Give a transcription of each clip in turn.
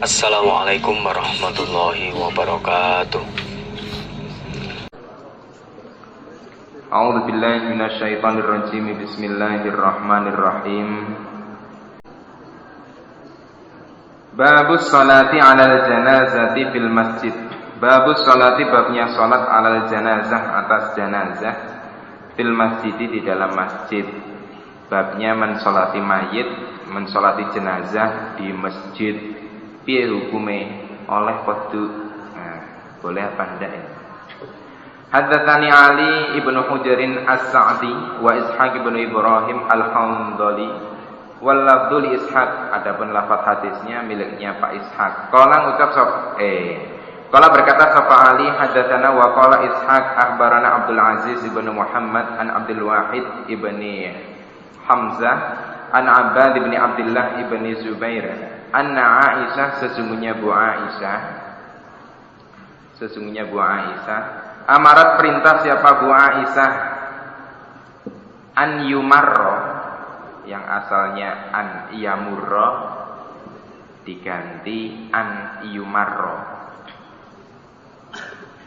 Assalamualaikum warahmatullahi wabarakatuh. A'udzu billahi minasyaitonir rajim. Bismillahirrahmanirrahim. Babus salati 'alal janazati fil masjid. Babus salati, babnya salat 'alal janazah, atas janazah, fil masjid, di dalam masjid. Babnya mensolati mayit, mensolati jenazah di masjid. Piye hukume, oleh kudu boleh apa ndak ya? Haddatsani Ali ibnu Hujarin As-Sa'di wa Ishaq ibnu Ibrahim Al-Hamdali wal lafdhu li Ishaq. Adapun lafaz hadisnya miliknya Pak Ishaq. Qala ngucap qala berkata sapa Ali, haddatsana wa qala Ishaq akhbarana Abdul Aziz ibnu Muhammad an Abdul Wahid ibni Hamzah an Abbad ibni Abdullah ibni Zubair anna Aisyah, sesungguhnya Bu Aisyah amarat, perintah siapa Bu Aisyah, an yumarro, yang asalnya an yamurro diganti an yumarro.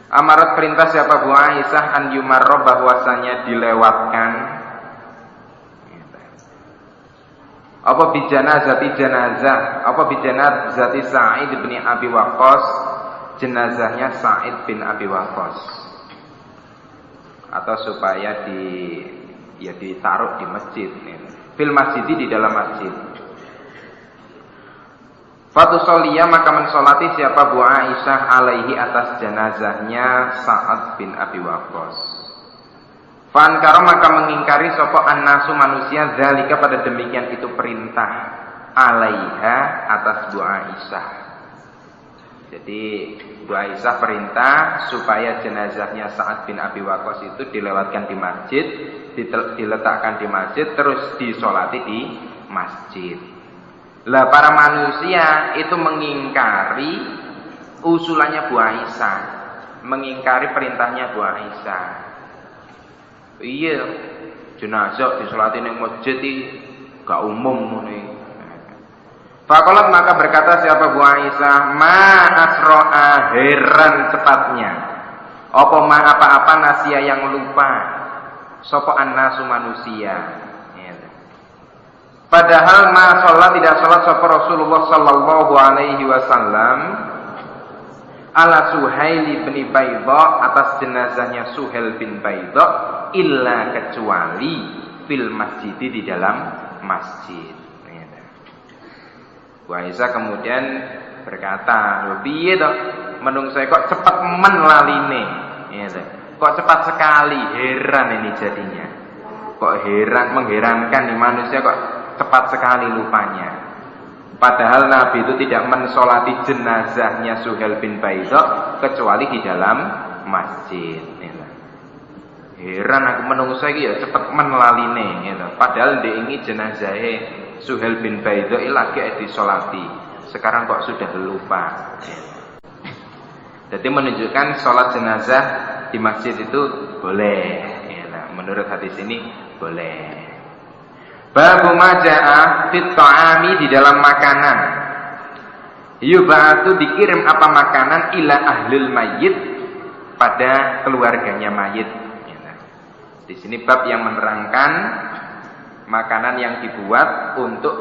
Amarat, perintah siapa Bu Aisyah, an yumarro, bahwasanya dilewatkan apa bijanazati janazah, apa bijanazati Sa'id bin Abi Waqqas, jenazahnya Sa'id bin Abi Waqqas, atau supaya ditaruh di masjid, fil masjid, di dalam masjid. Fatusoliya, maka mensolati siapa Bu Aisyah alaihi, atas jenazahnya Sa'ad bin Abi Waqqas. Fa'ankara, maka mengingkari sapa annasu, manusia, zalika, pada demikian itu perintah, alaiha, atas Bu Aisyah. Jadi Bu Aisyah perintah supaya jenazahnya Sa'ad bin Abi Waqqas itu dilewatkan di masjid, diletakkan di masjid, terus disolati di masjid. Lah para manusia itu mengingkari usulannya Bu Aisyah, mengingkari perintahnya Bu Aisyah. Iya, jenazah disolati ning masjid iki gak umum ngene. Faqalat, maka berkata siapa Bu Aisyah, ma asro'a, heran cepatnya, apa nasia, yang lupa, sapa annasu, manusia. Padahal ma sholat, tidak sholat sapa Rasulullah sallallahu alaihi wasallam ala Suhail bin Baidha, atas jenazahnya Suhail bin Baidha, illa, kecuali fil masjid, di dalam masjid. Bu Aisyah kemudian berkata, piye to menungso kok cepat men laline, kok cepat sekali, heran ini jadinya. Kok mengherankan nih, manusia kok cepat sekali lupanya. Padahal Nabi itu tidak mensolati jenazahnya Suhail bin Baidha kecuali di dalam masjid. Heran aku menungso iki ya cepet men laline, padahal ndek ini jenazahnya Suhail bin Baidha lagi disolati, sekarang kok sudah lupa. Jadi menunjukkan sholat jenazah di masjid itu boleh. Menurut hadis ini boleh. Babu maja'a fit ta'ami, di dalam makanan. Yub'atu, dikirim apa makanan, ila ahlil mayyit, pada keluarganya mayit. Di sini bab yang menerangkan makanan yang dibuat untuk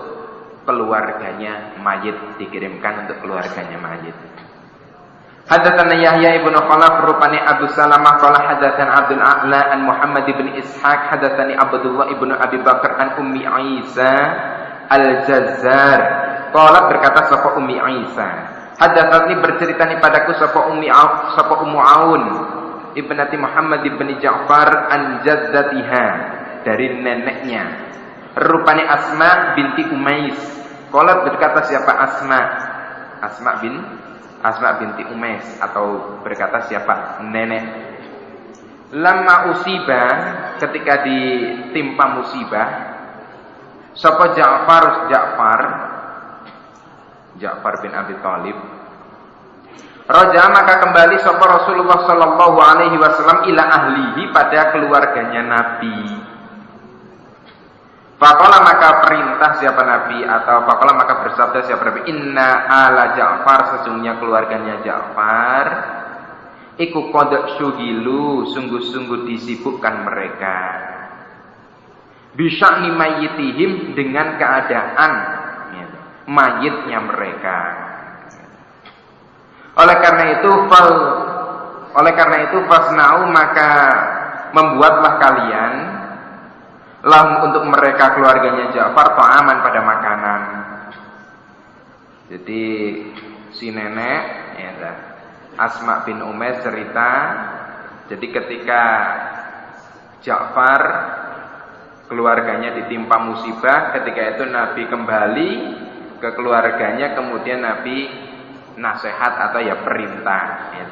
keluarganya mayit, dikirimkan untuk keluarganya mayit. Haddatsana Yahya ibnu Khalaf, rupani Abu Salamah qala haddatsana Abdul A'la an Muhammad bin Ishaq, haddatsani Abdullah ibnu Abi Bakar an Ummi Isa al-Jazzar qala, berkata sapa Ummi Isa, haddatsani, berceritani padaku sapa Ummu Aun ibnati Muhammad ibni Ja'far an jaddatiha, dari neneknya, rupanya Asma binti Umais. Qala, berkata siapa Asma binti Umais, atau berkata siapa nenek. Lamma usiba, ketika ditimpa musibah, sapa Ja'far bin Abi Thalib, raja, maka kembali sapa Rasulullah sallallahu alaihi wasallam ila ahlihi, pada keluarganya Nabi. Faqala, maka maka perintah siapa Nabi, atau faqala maka bersabda siapa Nabi, inna ala Ja'far, sesungguhnya keluarganya Ja'far, iku qad syugilu, sungguh-sungguh disibukkan mereka, bisya'ni mayyitihim, dengan keadaan mayitnya mereka. Oleh karena itu fasna'u, maka membuatlah kalian lahum, untuk mereka keluarganya Ja'far, ta'aman, pada makanan. Jadi si nenek ya, Asma bin Umais cerita, jadi ketika Ja'far keluarganya ditimpa musibah, ketika itu Nabi kembali ke keluarganya, kemudian Nabi nasihat atau ya perintah ya.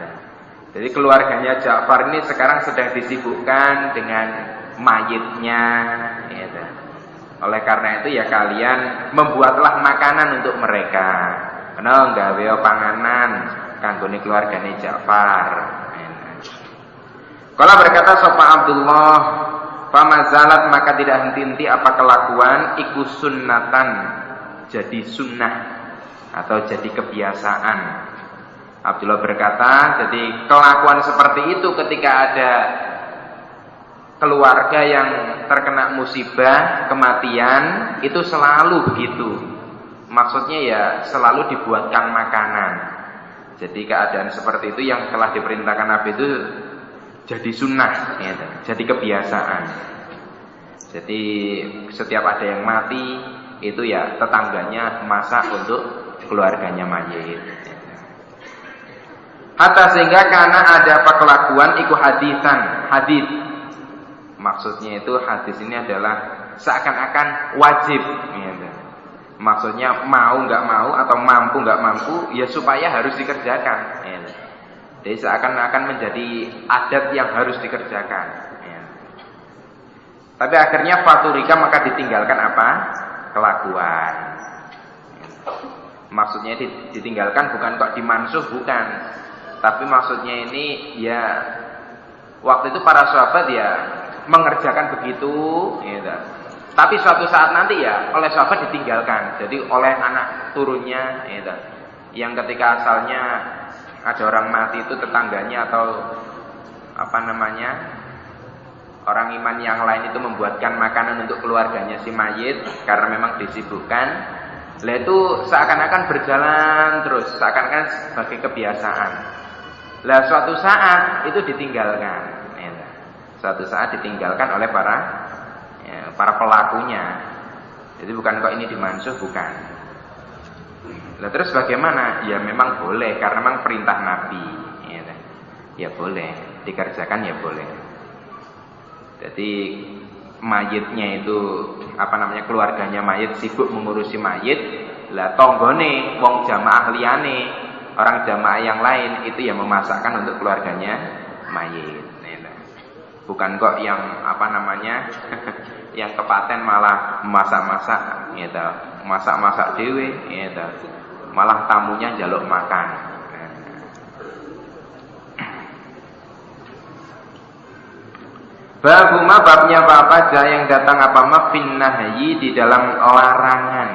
Jadi keluarganya Ja'far ini sekarang sedang disibukkan dengan mayitnya ya. Oleh karena itu ya kalian membuatlah makanan untuk mereka. Kena nggawe panganan kanggone keluargane Ja'far. Kala berkata sapa Abdullah, famazalat, maka tidak henti-henti apa kelakuan, iku sunnatan, jadi sunnah atau jadi kebiasaan. Abdullah berkata, jadi kelakuan seperti itu ketika ada keluarga yang terkena musibah, kematian, itu selalu begitu. Maksudnya ya selalu dibuatkan makanan. Jadi keadaan seperti itu yang telah diperintahkan Nabi itu jadi sunnah ya, jadi kebiasaan. Jadi setiap ada yang mati itu ya tetangganya masak untuk keluarganya mayit. Hatta sehingga karena ada apa kelakuan iku hadisan, hadis. Maksudnya itu hadis ini adalah seakan-akan wajib ya. Maksudnya mau nggak mau atau mampu nggak mampu ya supaya harus dikerjakan ya. Jadi seakan-akan menjadi adat yang harus dikerjakan ya. Tapi akhirnya faturika, maka ditinggalkan apa? Kelakuan ya. Maksudnya ditinggalkan bukan kok dimansuh, bukan. Tapi maksudnya ini ya waktu itu para sahabat ya mengerjakan begitu ya. Tapi suatu saat nanti ya oleh sahabat ditinggalkan. Jadi oleh anak turunnya ya. Yang ketika asalnya ada orang mati itu tetangganya atau apa namanya orang iman yang lain itu membuatkan makanan untuk keluarganya si mayit karena memang disibukkan. Lah itu seakan-akan berjalan terus, seakan-akan sebagai kebiasaan. Lah suatu saat itu ditinggalkan ya. Suatu saat ditinggalkan oleh para pelakunya. Jadi bukan kok ini dimansuh, bukan. Nah terus bagaimana? Ya memang boleh karena memang perintah Nabi ya, ya boleh dikerjakan, ya boleh. Jadi mayitnya itu apa namanya, keluarganya mayit sibuk mengurusi mayit, lah tonggone wong jamaah liyane, orang jamaah yang lain itu yang memasakkan untuk keluarganya mayit ya. Bukan kok yang apa namanya yang kepaten malah masak-masak ya, masak-masak dhewe ya, malah tamunya njaluk makan. Babuma, babnya apa aja yang datang apa mafin nahyi, di dalam larangan.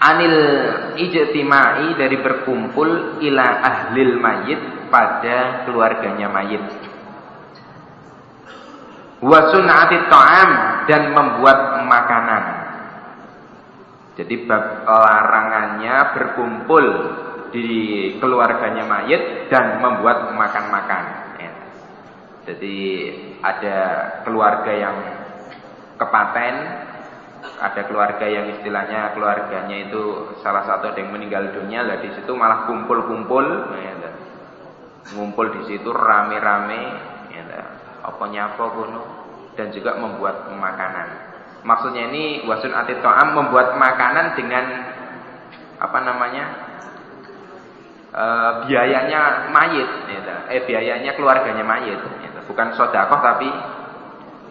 Anil ijtimai, dari berkumpul, ila ahlil mayit, pada keluarganya mayit. Wa sun'ati ta'am, dan membuat makanan. Jadi bab larangannya berkumpul di keluarganya mayit dan membuat makan-makan ya. Jadi ada keluarga yang kepaten, ada keluarga yang istilahnya keluarganya itu salah satu ada yang meninggal dunia, lah di situ malah kumpul-kumpul ya. Ngumpul di situ rame-rame ya, apa nyapa kuno, dan juga membuat makanan. Maksudnya ini wasun ati ta'am, membuat makanan dengan apa namanya biayanya mayit ya, biayanya keluarganya mayit ya. Bukan sedekah tapi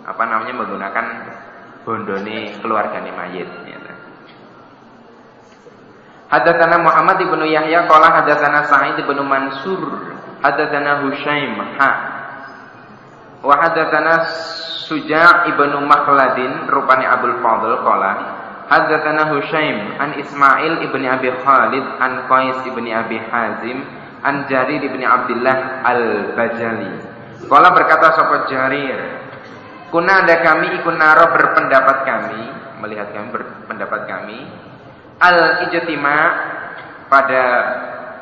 apa namanya menggunakan bondone keluarganya mayit ya. Hadatsana Muhammad ibnu Yahya qala hadatsana Sa'id ibnu Mansur hadatsana Husyaim wa hadatsana Suja' ibnu Makhladin rupane Abdul Fadl qala haddatsana Husyaim an Ismail ibni Abi Khalid an Qais ibni Abi Hazim an Jarir ibni Abdullah al-Bajali. Qala berkata sapa Jarir, kuna ada kami ikun naro berpendapat kami, melihat kami berpendapat kami al-ijtima pada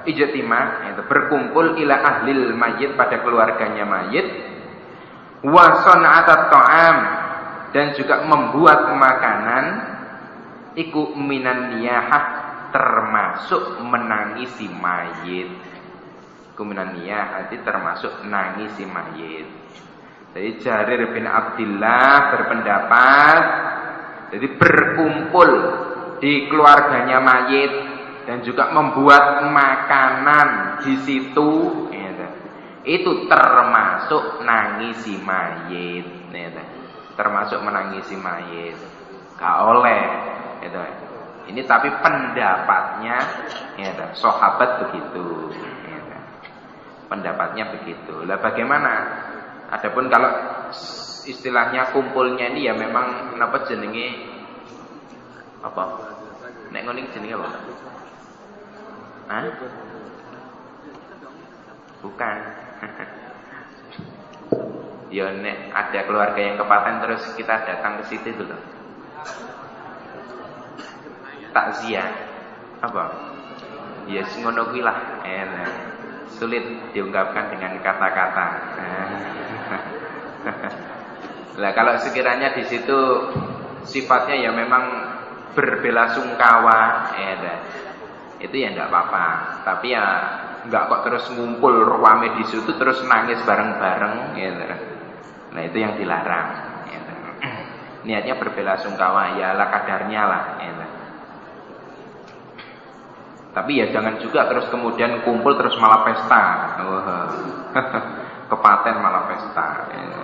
ijtima itu berkumpul ila ahlil mayit pada keluarganya mayit wa sana'atat ta'am dan juga membuat makanan iku minan niyahah termasuk menangisi mayit. Iku minan niyahah termasuk nangisi mayit. Jadi Jarir bin Abdullah berpendapat jadi berkumpul di keluarganya mayit dan juga membuat makanan di situ ya, itu termasuk nangisi mayit ya, termasuk menangisi mayit gak oleh ya, ini tapi pendapatnya ya, sahabat begitu ya, pendapatnya begitu lah. Bagaimana adapun kalau istilahnya kumpulnya ini ya memang kenapa jenenge apa nek ngono jenenge apa? Hah? Bukan. Ya nek ada keluarga yang kepaten terus kita datang ke situ dulu. Takziah. Apa? Ya ngono kuwi lah. Sulit diungkapkan dengan kata-kata. Lah kalau sekiranya di situ sifatnya ya memang berbelasungkawa itu ya enggak apa-apa, tapi ya enggak kok terus ngumpul rame di situ terus nangis bareng-bareng gitu. Nah itu yang dilarang gitu. Niatnya berbelasungkawa ya ala kadarnya lah gitu. Tapi ya jangan juga terus kemudian kumpul terus malah pesta. Kepaten malah pesta gitu.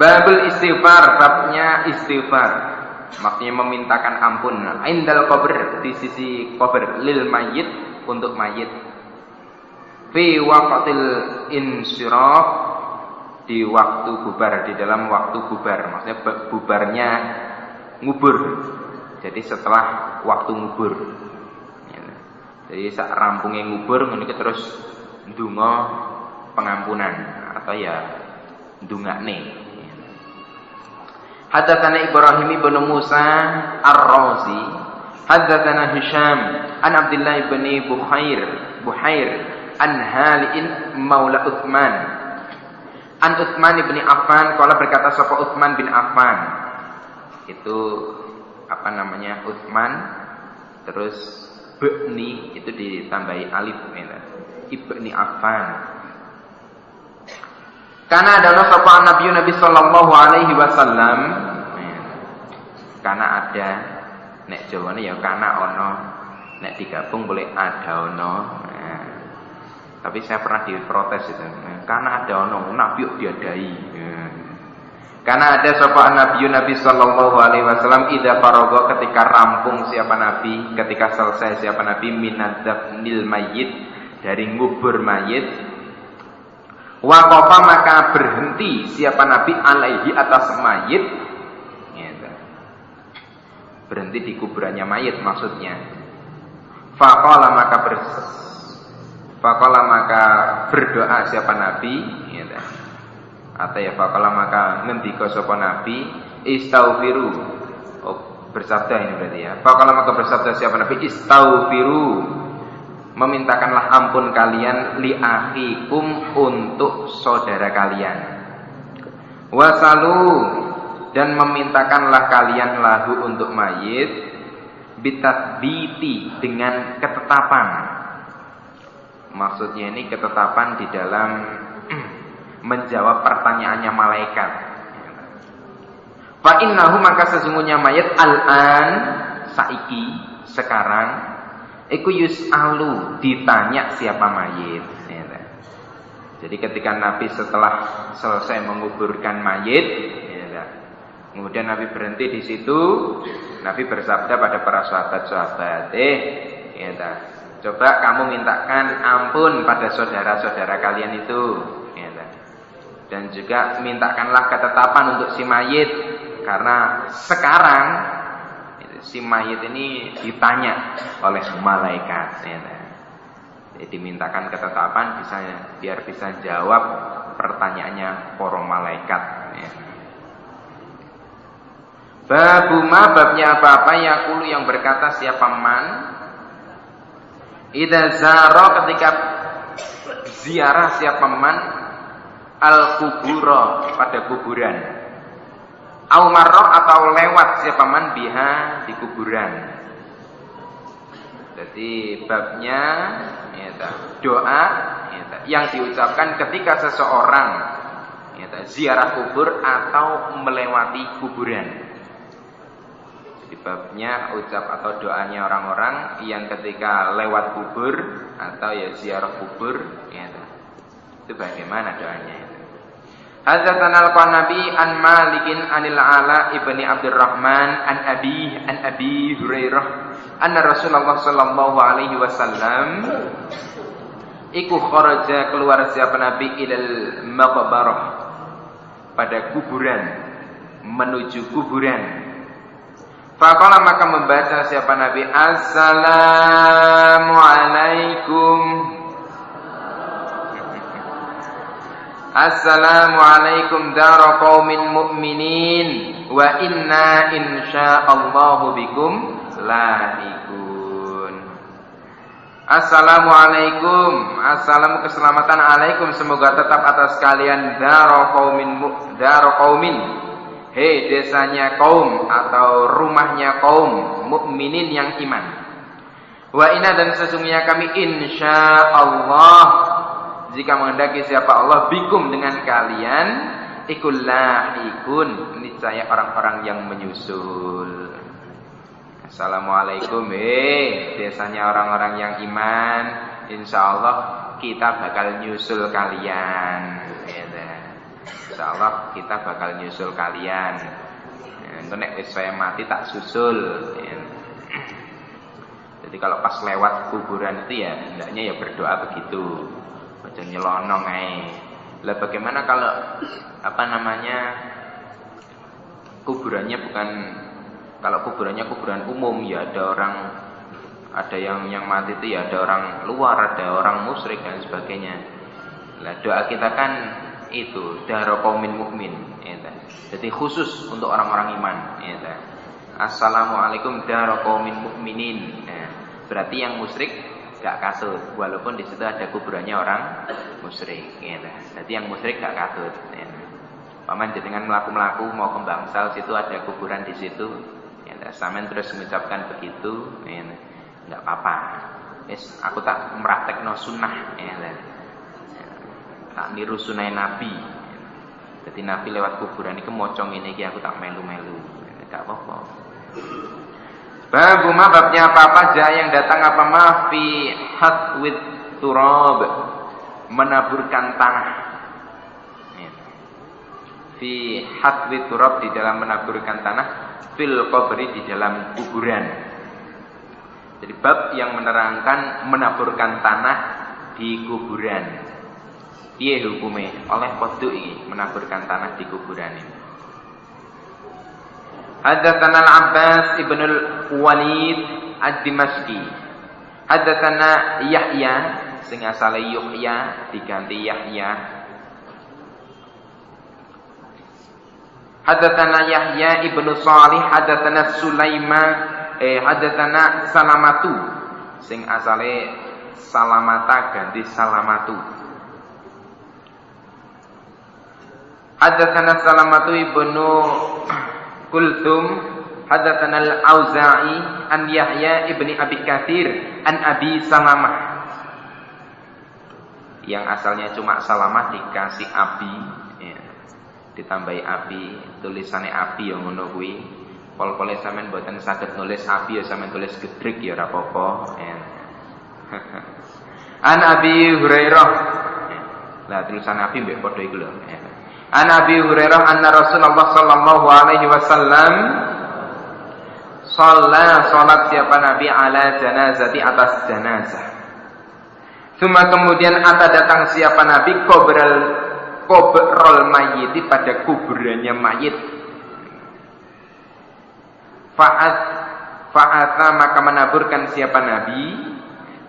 Babul istighfar, babnya istighfar. Maksudnya memintakan ampun indal qabr, di sisi qabr, lil mayyit, untuk mayit. Fi waqtil insiraf, di waktu bubar, di dalam waktu bubar. Maksudnya bubarnya ngubur. Jadi setelah waktu ngubur. Jadi saat rampungnya ngubur ngeniki terus ndonga pengampunan atau ya ndongakne. Haddatsana Ibrahim bin Musa Ar-Razi, haddatsana Hisham an Abdullah bin Buhair an Hali'in maula Utsman an Utsman bin Affan qala berkata sapa Utsman bin Affan. Itu apa namanya? Utsman terus Ibni itu ditambahi alif ya. Ibni Affan. Karena ada sapa Nabi sallallahu alaihi wasallam. Karena ada nek Jawane ya karena ono, nek digabung boleh ada ono. Tapi saya pernah diprotes itu. Karena ada ono, Nabi kok diadai. Karena ada sapa Nabi sallallahu alaihi wasallam idza faraga ketika rampung siapa Nabi, ketika selesai siapa Nabi minadzabnil mayyit, dari ngubur mayit. Waqafa maka berhenti siapa Nabi alaihi atas mayit gitu. Berhenti di kuburannya mayit maksudnya. Faqala maka berdoa siapa Nabi gitu. Atau ya faqala maka ngendika sapa Nabi istaghfiru. Oh, bersabda ini berarti ya. Faqala maka bersabda siapa Nabi istaghfiru. Memintakanlah ampun kalian li akhikum, untuk saudara kalian. Wasalu, dan memintakanlah kalian lahu untuk mayit bitatbiti, dengan ketetapan. Maksudnya ini ketetapan di dalam menjawab pertanyaannya malaikat. Fa innahu, maka sesungguhnya mayit al-an, saiki, sekarang, iku yus'alu, ditanya siapa mayit. Jadi ketika Nabi setelah selesai menguburkan mayit, kemudian Nabi berhenti di situ. Nabi bersabda pada para sahabat-sahabat, coba kamu mintakan ampun pada saudara-saudara kalian itu. Dan juga mintakanlah ketetapan untuk si mayit, karena sekarang si mayit ini ditanya oleh malaikat. Jadi dimintakan ketetapan biar bisa jawab pertanyaannya para malaikat. Babuma, babnya apa-apa yaqulu yang berkata siapa man idza zara, ketika ziarah siapa man al-kubura, pada kuburan, au marra, atau lewat siapa man biha, di kuburan. Jadi babnya doa yang diucapkan ketika seseorang ziarah kubur atau melewati kuburan. Jadi babnya ucap atau doanya orang-orang yang ketika lewat kubur atau ziarah kubur, itu bagaimana doanya. Hadzatana al-Qanabi an Malikin anil Ala ibni Abdurrahman an Abi Hurairah anna Rasulullah sallallahu alaihi wasallam iku kharaja, keluar siapa Nabi, ilal maqbarah, pada kuburan, menuju kuburan. Faqala, maka membaca siapa Nabi, Assalamualaikum, Assalamualaikum dara qaumin mu'minin wa inna insyaallahu bikum lahiqun. Assalamualaikum, assalamu keselamatan alaikum, semoga tetap atas kalian dara qaumin, hei desanya kaum atau rumahnya kaum mukminin yang iman. Wa inna, dan sesungguhnya kami insyaallah, jika menghendaki siapa Allah, bikum, dengan kalian, ikullahikun, niscaya orang-orang yang menyusul. Assalamualaikum, desanya orang-orang yang iman, insyaallah kita bakal nyusul kalian. Insyaallah kita bakal nyusul kalian. Itu nek wis saya mati tak susul. Jadi kalau pas lewat kuburan itu hendaknya berdoa begitu. Macam nyelonong Lah bagaimana kalau kuburannya bukan, kalau kuburannya kuburan umum, ada yang mati itu ada orang luar, ada orang musyrik dan sebagainya. Lah doa kita kan itu dara qaumin mukmin, jadi khusus untuk orang-orang iman. Assalamualaikum dara qaumin mukminin. Berarti yang musyrik gak katut, walaupun di situ ada kuburannya orang musyrik. Jadi yang musyrik gak katut. Paman jenengan melaku-melaku mau ke Bangsal, situ ada kuburan di situ. Sampean terus mengucapkan begitu, nggak apa-apa. Aku tak meraktekno sunnah, tak niru sunnah Nabi. Jadi Nabi lewat kuburan ini mocong ini, aku tak melu-melu, nggak apa-apa. Babuma, babnya apa-apa jaya yang datang apa fi hatwit turab, menaburkan tanah. Fi hatwit turab, di dalam menaburkan tanah, fil qabri, di dalam kuburan. Jadi bab yang menerangkan menaburkan tanah di kuburan. Piye hukume oleh podo iki menaburkan tanah di kuburan ini. Haddatsana Al-Abbas ibn al-Walid ad-Dimashqi. Haddatsana Yahya, sing asale Yahya diganti Yahya. Haddatsana Yahya ibn Shalih, haddatsana haddatsana Salamatu, sing asale Salamata ganti Salamatu. Haddatsana Salamatu ibnu Kulthum, haddatsana Al-Auza'i an Yahya ibni Abi Katsir an Abi Salamah. Yang asalnya cuma Salamah dikasih Abi, ditambahi Abi, tulisannya Abi yang ngono kuwi. Pol-pole sampean mboten saged nulis Abi ya sampean tulis gedrik ya ora apa-apa. An Abi Hurairah. Lah tulisan Abi mbek padha iku lho. An Abi Hurairah anna Rasulullah sallallahu alaihi wasallam salat siapa Nabi ala janazati, atas janazah. Kemudian datang siapa Nabi qabrul mayyit, pada kuburannya mayit. Fa'atha maka menaburkan siapa Nabi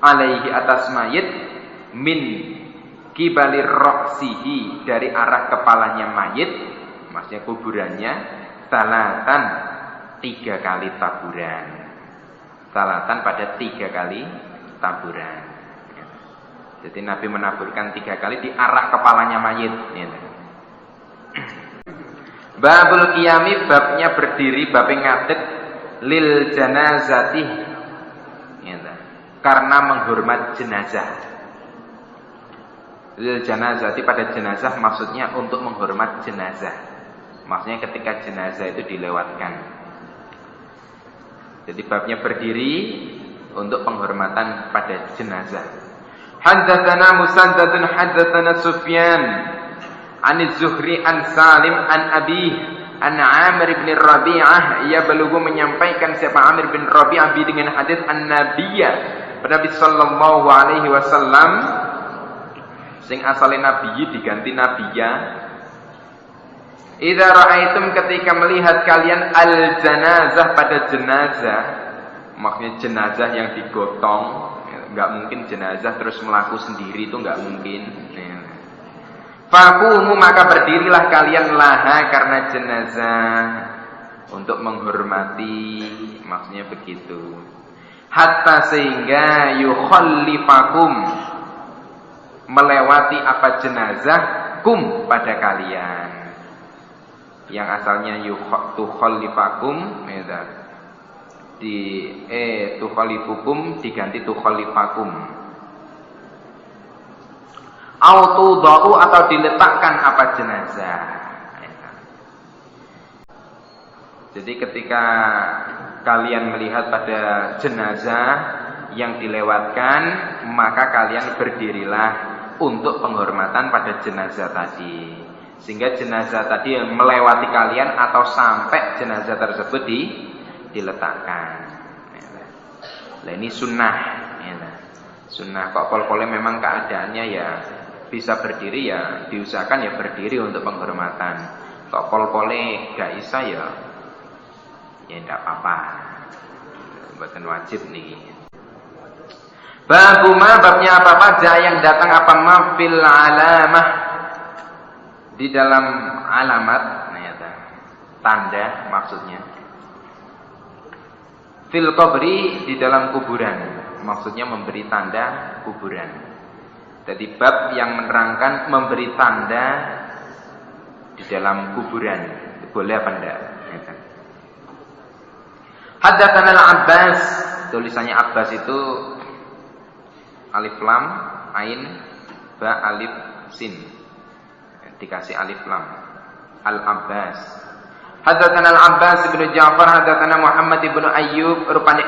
alaihi atas mayit min kibalir roksihi, dari arah kepalanya mayit, maksudnya kuburannya, salatan 3 kali taburan. Salatan pada 3 kali taburan. Jadi Nabi menaburkan 3 kali di arah kepalanya mayit. Babul qiyami, babnya berdiri, babnya ngadeg lil janazati, karena menghormat jenazah. Lil janazati, pada jenazah, maksudnya untuk menghormat jenazah. Maksudnya ketika jenazah itu dilewatkan. Jadi babnya berdiri untuk penghormatan pada jenazah. Haddatsana Musaddadun haddatsana Sufyan an Az-Zuhri an Salim an Abi an Amir bin Rabi'ah, ia belum menyampaikan siapa Amir bin Rabi'ah dengan hadis an-Nabiyya, Nabi sallallahu alaihi wasallam, sing asale Nabiyyi diganti Nabiyya. Idza ra'aitum, ketika melihat kalian al-janazah, pada jenazah, maksudnya jenazah yang digotong. Enggak mungkin jenazah terus melaku sendiri, itu enggak mungkin. Faqumu, maka berdirilah kalian laha, karena jenazah, untuk menghormati, maksudnya begitu. Hatta, sehingga yukhallifakum, melewati apa jenazah, kum, pada kalian. Yang asalnya tukhallifakum, tukhallifukum diganti tukhallifakum. Autudau, atau diletakkan apa jenazah. Jadi ketika kalian melihat pada jenazah yang dilewatkan, maka kalian berdirilah untuk penghormatan pada jenazah tadi, sehingga jenazah tadi yang melewati kalian atau sampai jenazah tersebut diletakkan. Nah, ini sunnah. Sunnah kok pol-polnya memang keadaannya ya bisa berdiri, ya diusahakan ya berdiri untuk penghormatan. Kok pol-polnya gak bisa, ya tidak apa-apa, bukan wajib nih. Babuma, babnya apa saja yang datang apa mafil alamah, di dalam alamat, tanda maksudnya. Fil qabri, di dalam kuburan, maksudnya memberi tanda kuburan. Jadi bab yang menerangkan memberi tanda di dalam kuburan, boleh apa enggak? Haddatsana al-Abbas, tulisannya Abbas itu alif lam, ain, ba, alif, sin, dikasih alif lam. Al-Abbas. Haddatsana al-Abbas bin Ja'far, haddatsana Muhammad bin Ayyub, rupanya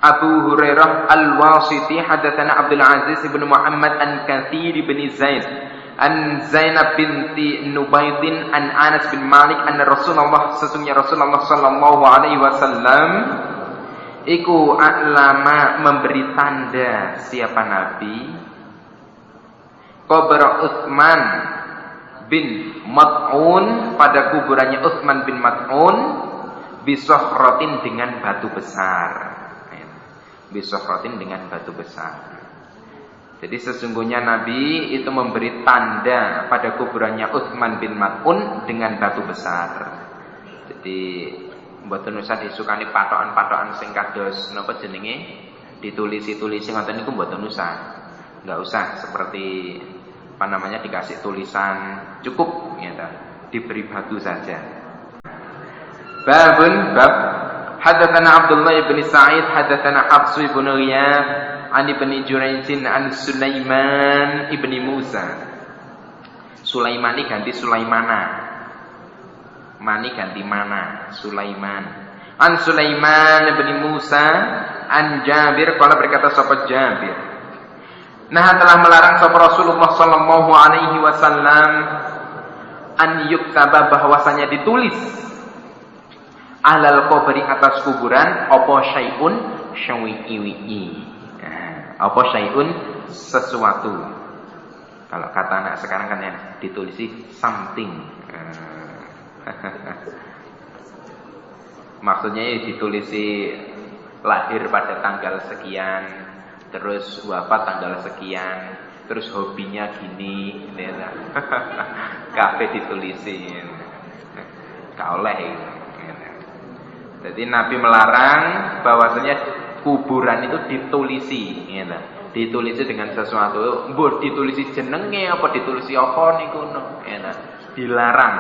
Abu Hurairah al-Wasiti, haddatsana Abdul Aziz bin Muhammad an Katsir bin Zaid an Zainab binti Nubaidin an Anas bin Malik anna Rasulullah, sesungguhnya Rasulullah sallallahu alaihi wasallam iku a'lama, memberi tanda siapa Nabi, qabr Utsman bin Mat'un, pada kuburannya Utsman bin Mat'un, bisohrotin, dengan batu besar. Bisohrotin, dengan batu besar. Jadi sesungguhnya Nabi itu memberi tanda pada kuburannya Utsman bin Mat'un dengan batu besar. Jadi mboten usah disukani patokan-patokan sing kados napa jenenge ditulisi-tulisi ngoten niku mboten usah. Enggak usah seperti apa namanya dikasih tulisan, cukup ya, diberi batu saja. Babun, bab. Haddatsana Abdullah bin Sa'id, haddatsana Hafs bin Ghiyab an ibni Jurayjin an Sulaiman ibni Musa. Sulaimani ganti Sulaimana, mani ganti mana, Sulaiman. An Sulaiman ibni Musa an Jabir, qala berkata sahabat Jabir, nah telah melarang sahabat Rasulullah sallallahu alaihi wasallam an yuktaba, bahwasanya ditulis alal qabri, atas kuburan, apa syai'un, syawi'i, apa syai'un, sesuatu. Kalau kata anak sekarang kan ya ditulisi something. Maksudnya ya ditulisi lahir pada tanggal sekian, terus wafat tanggal sekian, terus hobinya gini, ya. Kabeh ditulisi. Gak oleh. Jadi Nabi melarang bahwasanya kuburan itu ditulisi, ya. Ditulisi dengan sesuatu, mbok ditulisi jenenge apa ditulisi apa niku ya. Dilarang.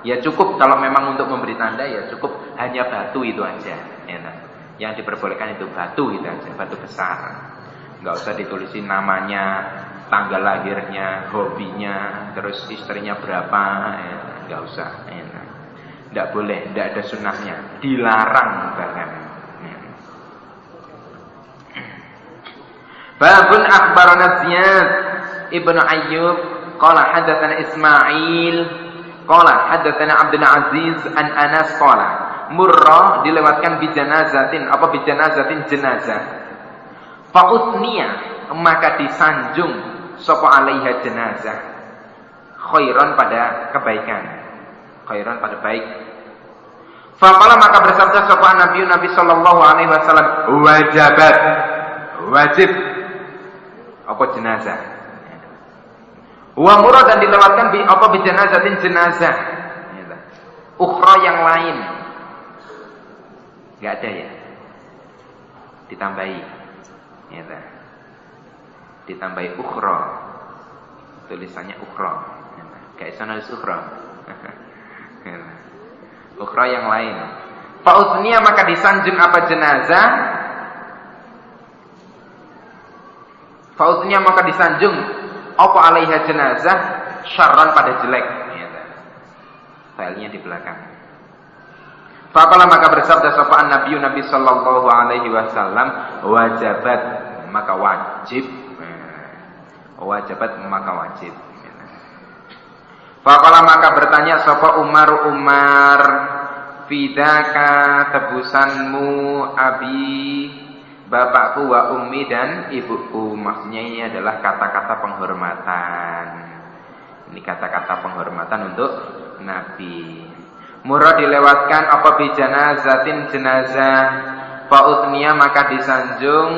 Ya cukup kalau memang untuk memberi tanda ya cukup hanya batu itu aja, ya. Yang diperbolehkan itu batu itu aja, batu besar. Enggak usah ditulisi namanya, tanggal lahirnya, hobinya, terus istrinya berapa, ya. Enggak usah, ya. Enggak boleh, enggak ada sunnahnya, dilarang bahkan. Ya. Babun akhbarana Ziyad Ibnu Ayyub qala hadatsana Ismail qala hadatsana Abdul Aziz an Anas qala murra dilewatkan bi janazatin apa bi janazatin jenazah fa utniya maka disanjung sapa alaiha jenazah khairan pada kebaikan khairan pada baik fa qala maka bersabda sapa Nabi sallallahu alaihi wasallam wajabat wajib apa jenazah wa murad dan dilewatkan bi apa bi janazatin jenazah ukhra yang lain enggak ada ya ditambahi ya ditambahi ukhra tulisannya ukhra enggak bisa nulis ukhra ukhra yang lain fa usniya maka disanjung apa jenazah fauznya maka disanjung apa alaiha jenazah syarran pada jelek ya. Filenya di belakang. Faqala maka bersabda sapa Nabi sallallahu alaihi wasallam wajabat maka wajib wajabat maka wajib. Faqala maka bertanya sapa Umar fidaka tebusanmu abi bapakku wa ummi dan ibuku. Maksudnya ini adalah kata-kata penghormatan. Ini kata-kata penghormatan untuk Nabi. Murad dilewatkan apa bi janazatin jenazah fa utniya maka disanjung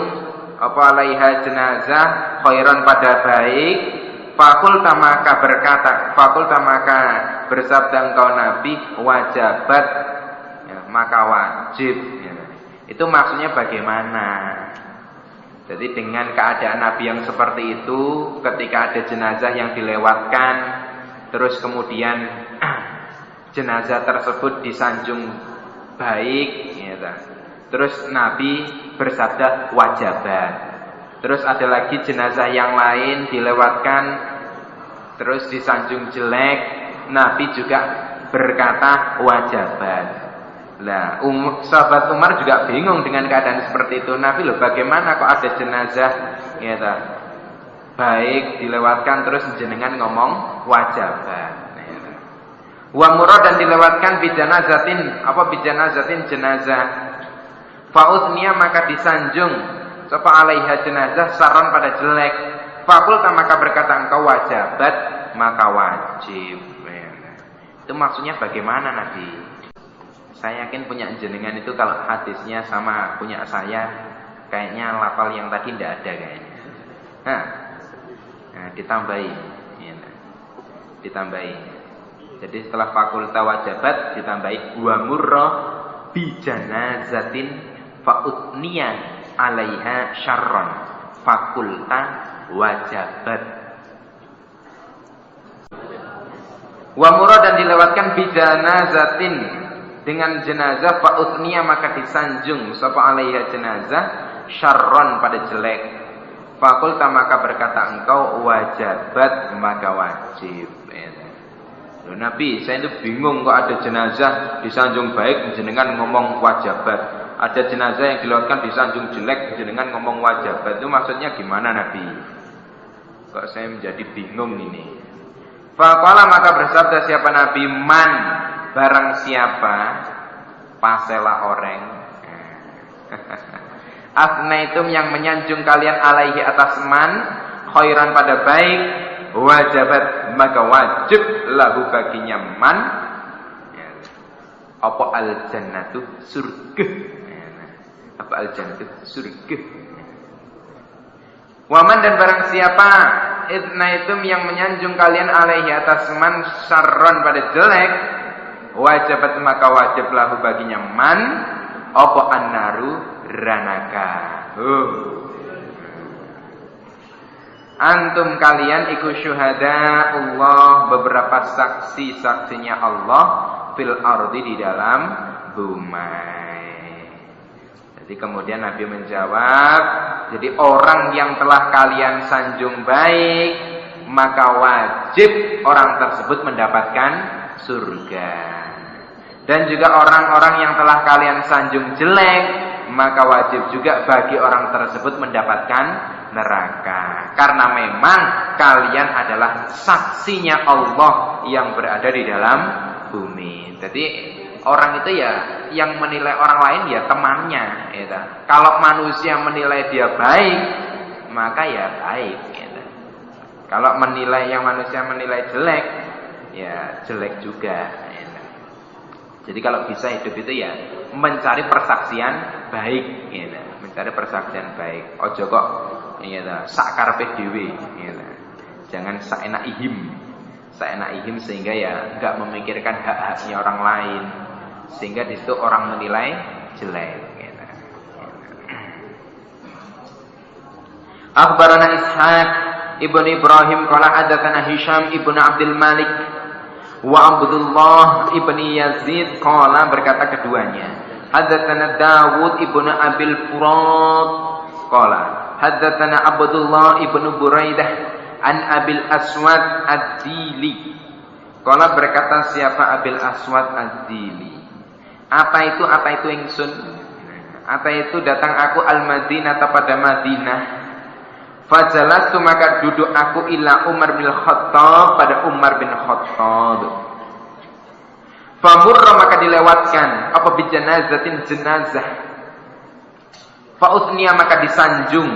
apa alaiha jenazah khairan pada baik fakulta maka berkata fakulta maka bersabda engkau Nabi wajabat ya, maka wajib ya. Itu maksudnya bagaimana? Jadi dengan keadaan Nabi yang seperti itu, ketika ada jenazah yang dilewatkan, terus kemudian jenazah tersebut disanjung baik, ya, terus Nabi bersabda wajabat. Terus ada lagi jenazah yang lain dilewatkan, terus disanjung jelek, Nabi juga berkata wajabat. Nah, sahabat Umar juga bingung dengan keadaan seperti itu. Nabi loh, bagaimana kok ada jenazah ya ta? Baik dilewatkan terus jenengan ngomong wajabat. Ya, wa murad dan dilewatkan bijanazatin apa bijanazatin jenazah. Fautniya maka disanjung sapa alaiha jenazah saran pada jelek. Fakul maka berkata engkau wajabat maka wajib. Ya. Itu maksudnya bagaimana Nabi? Saya yakin punya jenengan itu kalau hadisnya sama punya saya kayaknya lafal yang tadi tidak ada kayaknya. Nah ditambahi ya, ditambahi. Jadi setelah fakulta wajabat ditambahi wa murra bi janazatin fa utniya alaiha syarron fakulta wajabat. Wa murra dan dilewatkan bi janazatin dengan jenazah fa utniya maka disanjung sapa alaiha jenazah syarron pada jelek fakulta maka berkata engkau wajabat maka wajib ya. Loh, Nabi saya itu bingung kok ada jenazah disanjung baik jenengan ngomong wajabat, ada jenazah yang dilewatkan disanjung jelek jenengan ngomong wajabat, itu maksudnya gimana Nabi? Kok saya menjadi bingung ini. Faqala maka bersabda siapa Nabi man barang siapa pasela orang afnaitum yang menyanjung kalian alaihi atas man khairan pada baik wajabat maka wajib lahu baginya man apa al-jannatu surga. Apa al-jannatu surga. Waman dan barang siapa idnaitum yang menyanjung kalian alaihi atas man syarron pada jelek, wajabat maka wajib lahu baginya man apa annaru ranaka. Antum kalian iku syuhada Allah, beberapa saksi-saksinya Allah fil ardi di dalam bumi. Jadi kemudian Nabi menjawab, jadi orang yang telah kalian sanjung baik, maka wajib orang tersebut mendapatkan surga. Dan juga orang-orang yang telah kalian sanjung jelek, maka wajib juga bagi orang tersebut mendapatkan neraka. Karena memang kalian adalah saksinya Allah yang berada di dalam bumi. Jadi orang itu ya yang menilai orang lain ya temannya, gitu. Kalau manusia menilai dia baik, maka ya baik, gitu. Kalau manusia menilai jelek, ya jelek juga, gitu. Jadi kalau bisa hidup itu ya mencari persaksian baik, gitu. Mencari persaksian baik. Ojo kok, gitu, sak karepe dhewe, gitu. Jangan saenak ihim sehingga ya enggak memikirkan hak-haknya orang lain. Sehingga di situ orang menilai jelek. Akhbarana Ishaq ibn Ibrahim qala hadatsana Hisham ibn Abdul Malik wa Abdullah ibn Yazid qala, berkata keduanya, hadatsana Dawud ibn Abil Furat qala hadatsana Abdullah ibn Buraidah an Abil Aswad Ad-Dili qala, berkata siapa Abil Aswad Ad-Dili, Ata itu ingsun, ata itu datang aku al-Madinah pada Madinah, fajalastu maka duduk aku ila Umar bin Khattab pada Umar bin Khattab, famurra maka dilewatkan apa bijanazatin jenazah, fautniya maka disanjung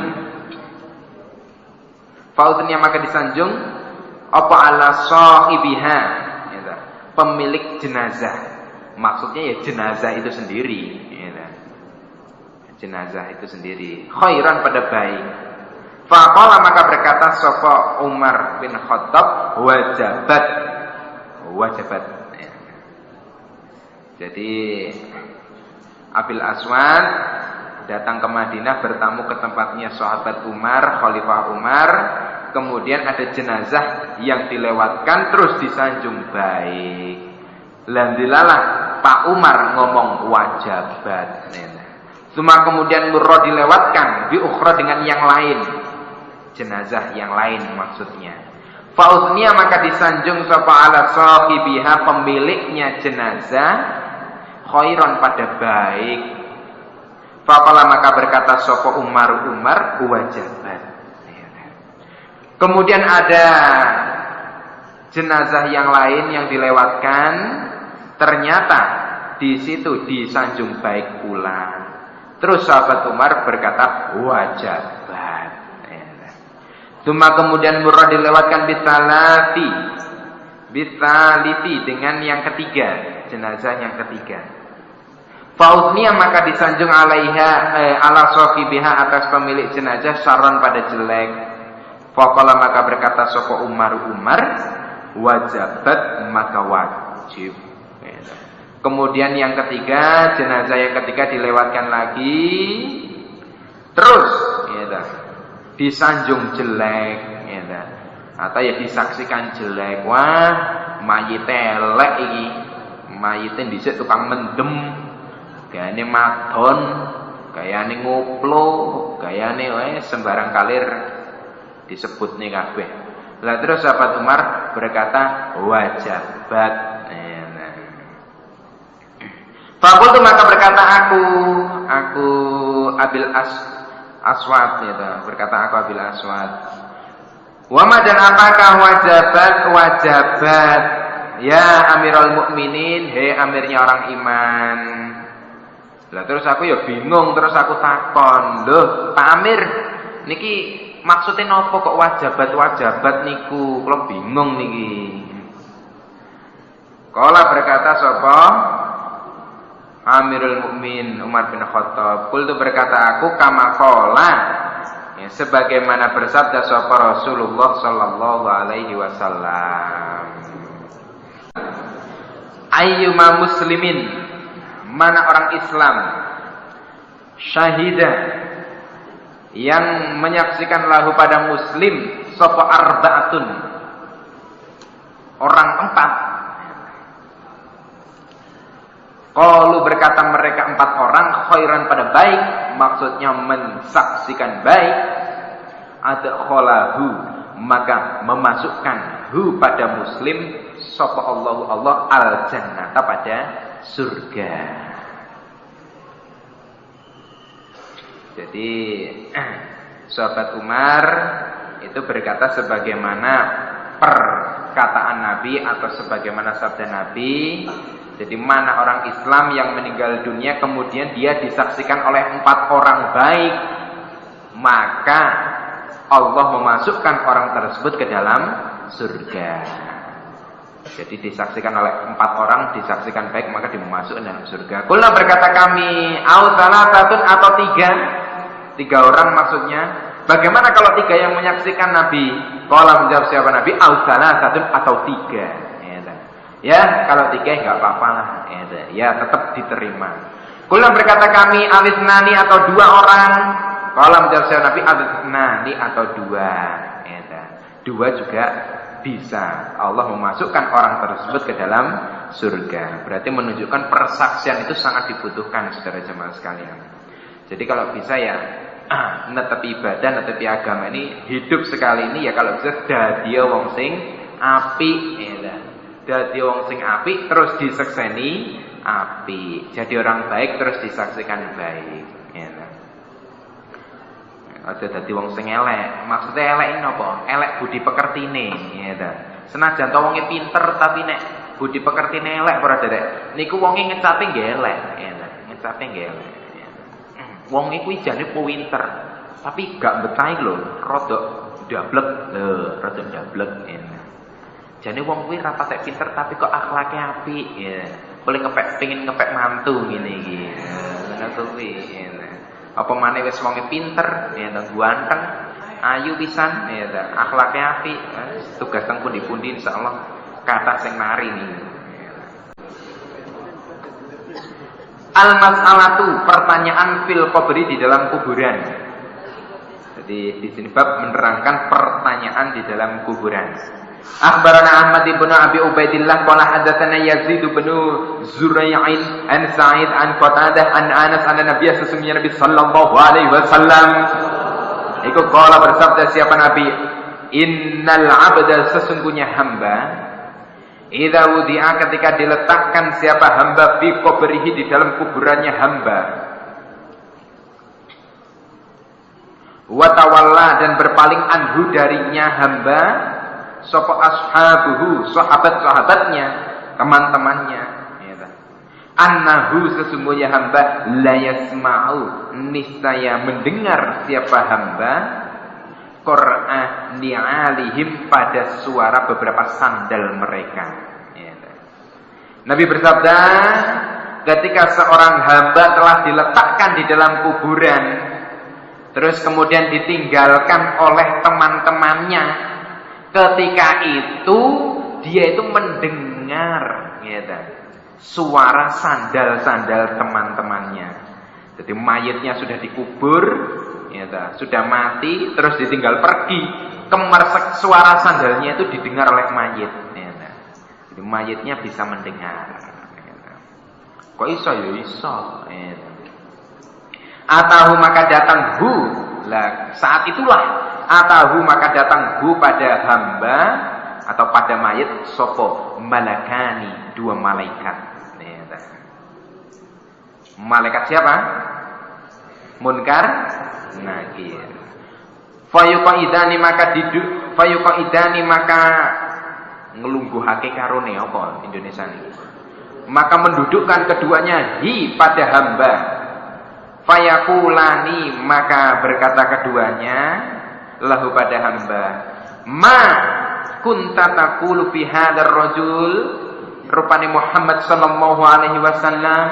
apa ala sahibiha, pemilik jenazah. Maksudnya ya jenazah itu sendiri, ya. Jenazah itu sendiri khairan pada baik. Faqala maka berkata sapa Umar bin Khattab, wajabat, ya. Jadi Abil Aswad datang ke Madinah bertamu ke tempatnya sahabat Umar, Khalifah Umar. Kemudian ada jenazah yang dilewatkan terus disanjung baik. Landilalah Pak Umar ngomong wajabat. Cuma kemudian murrah dilewatkan bi ukhra dengan yang lain, jenazah yang lain maksudnya. Fausnia maka disanjung sapa ala sahibiha, pemiliknya jenazah, khairan pada baik. Faqala maka berkata sapa Umar wajabat. Kemudian ada jenazah yang lain yang dilewatkan, ternyata di situ disanjung baik pula. Terus sahabat Umar berkata wajabat. Cuma kemudian murah dilewatkan bitaliti dengan yang ketiga, jenazah yang ketiga. Fautnia maka disanjung alaiha ala sahibiha, atas pemilik jenazah saron pada jelek. Faqala maka berkata sapa Umar wajabat maka wajib. Kemudian yang ketiga, jenazah yang ketiga dilewatkan lagi, terus disanjung jelek, atau ya disaksikan jelek. Wah, mayit elek iki, mayite dhisik tukang mendem, gayane madon, gayane ngoplo, gayane sembarang kalir disebut nih kabeh. Lah terus sahabat Umar berkata wajabat. Fakultu maka berkata aku Abil Aswad, berkata aku Abil Aswad. Wama dan apakah wajabat ya Amirul Mukminin, hei amirnya orang iman. Lah terus aku ya bingung, terus aku takon, loh Pak Amir niki maksudnya nopo kok wajabat niku? Kula bingung niki. Kala berkata sapa Amirul Mukmin Umar bin Khattab, qultu berkata aku kama qala, ya, sebagaimana bersabda sapa Rasulullah sallallahu alaihi wasallam. Ayyuma muslimin, mana orang Islam syahida yang menyaksikan lahu pada muslim sapa arbaatun, orang 4. Qalu berkata mereka 4 orang khairan pada baik, maksudnya mensaksikan baik, adkhalahu maka memasukkan hu pada muslim sapa Allahu Allah al jannata pada surga. Jadi sahabat Umar itu berkata sebagaimana perkataan Nabi atau sebagaimana sabda Nabi. Jadi mana orang Islam yang meninggal dunia kemudian dia disaksikan oleh 4 orang baik, maka Allah memasukkan orang tersebut ke dalam surga. Jadi disaksikan oleh 4 orang, disaksikan baik maka dimasukkan dalam surga. Qulna berkata kami, au salasatun atau 3 orang maksudnya. Bagaimana kalau 3 yang menyaksikan Nabi? Qala menjawab siapa Nabi? Au salasatun atau 3. Ya, kalau 3 enggak apa-apa lah. Ya, tetap diterima. Qulna berkata kami, alisnani atau 2 orang. Qala menjawab siapa Nabi? Alisnani atau 2. 2 juga bisa. Allah memasukkan orang tersebut ke dalam surga. Berarti menunjukkan persaksian itu sangat dibutuhkan saudara jemaah sekalian. Jadi kalau bisa ya netepi ibadah, netepi agama ini hidup sekali ini ya kalau bisa dadi wong sing apik ya. Dadi wong sing apik terus disekseni apik. Jadi orang baik terus disaksikan baik ya. Aja dadi wong sing elek. Maksudnya elek ini apa? Elek budi pekertine ya ta. Senajan to wonge pinter tapi nek budi pekertine elek ora derek. Niku wonge ngecape nggih elek ya ta. Ngecape nggih elek. Wong iku jane pinter, tapi gak betahi lho, rada ndablek. Rada ndablek ya. Jane wong kuwi ra patek pinter tapi kok akhlake apik ya. Boleh pengin ngepek mantu ngene iki. Ngono kuwi. Apa maneh wis wonge pinter ya ganteng, ayu pisan ya akhlake apik. Tugas teng pundi-pundi insyaallah kathah sing mari niku. Al-mas'alatu, pertanyaan fil qabri di dalam kuburan. Jadi di sini bab menerangkan pertanyaan di dalam kuburan. Akhbarana Ahmad ibn Abi Ubaidillah qala hadatsana Yazid bin Zurai'in an Sa'id an Qatadah an Anas anna Nabiy sesungguhnya Nabi sallallahu alaihi wasallam iku qala bersabda siapa Nabi, innal 'abda sesungguhnya hamba idza wudi'a ketika diletakkan siapa hamba fi qabrihi di dalam kuburannya hamba wa tawalla dan berpaling anhu darinya hamba sapa ashabuhu sahabat-sahabatnya teman-temannya ya. Annahu sesungguhnya hamba la yasma'u niscaya mendengar siapa hamba Qur'an ni'alihim pada suara beberapa sandal mereka ya. Nabi bersabda ketika seorang hamba telah diletakkan di dalam kuburan terus kemudian ditinggalkan oleh teman-temannya, ketika itu dia itu mendengar ya, suara sandal-sandal teman-temannya. Jadi mayitnya sudah dikubur ya, sudah mati terus ditinggal pergi, kemersek suara sandalnya itu didengar oleh mayit ya, jadi mayitnya bisa mendengar ya. Kok iso ya iso ya. Atahu maka datang hu lah, saat itulah atahu maka datang hu pada hamba atau pada mayit sopo malakani, 2 malaikat ya. Malaikat siapa? Munkar Nakir. Fayuqaidani maka diduk, fayuqaidani maka ngelungguhake karone apa Indonesia ini. Maka mendudukkan keduanya hi pada hamba. Fayaqulani maka berkata keduanya lahu pada hamba. Ma kunta taqulu fi hadzal rajul, rupane Muhammad sallallahu alaihi wasallam.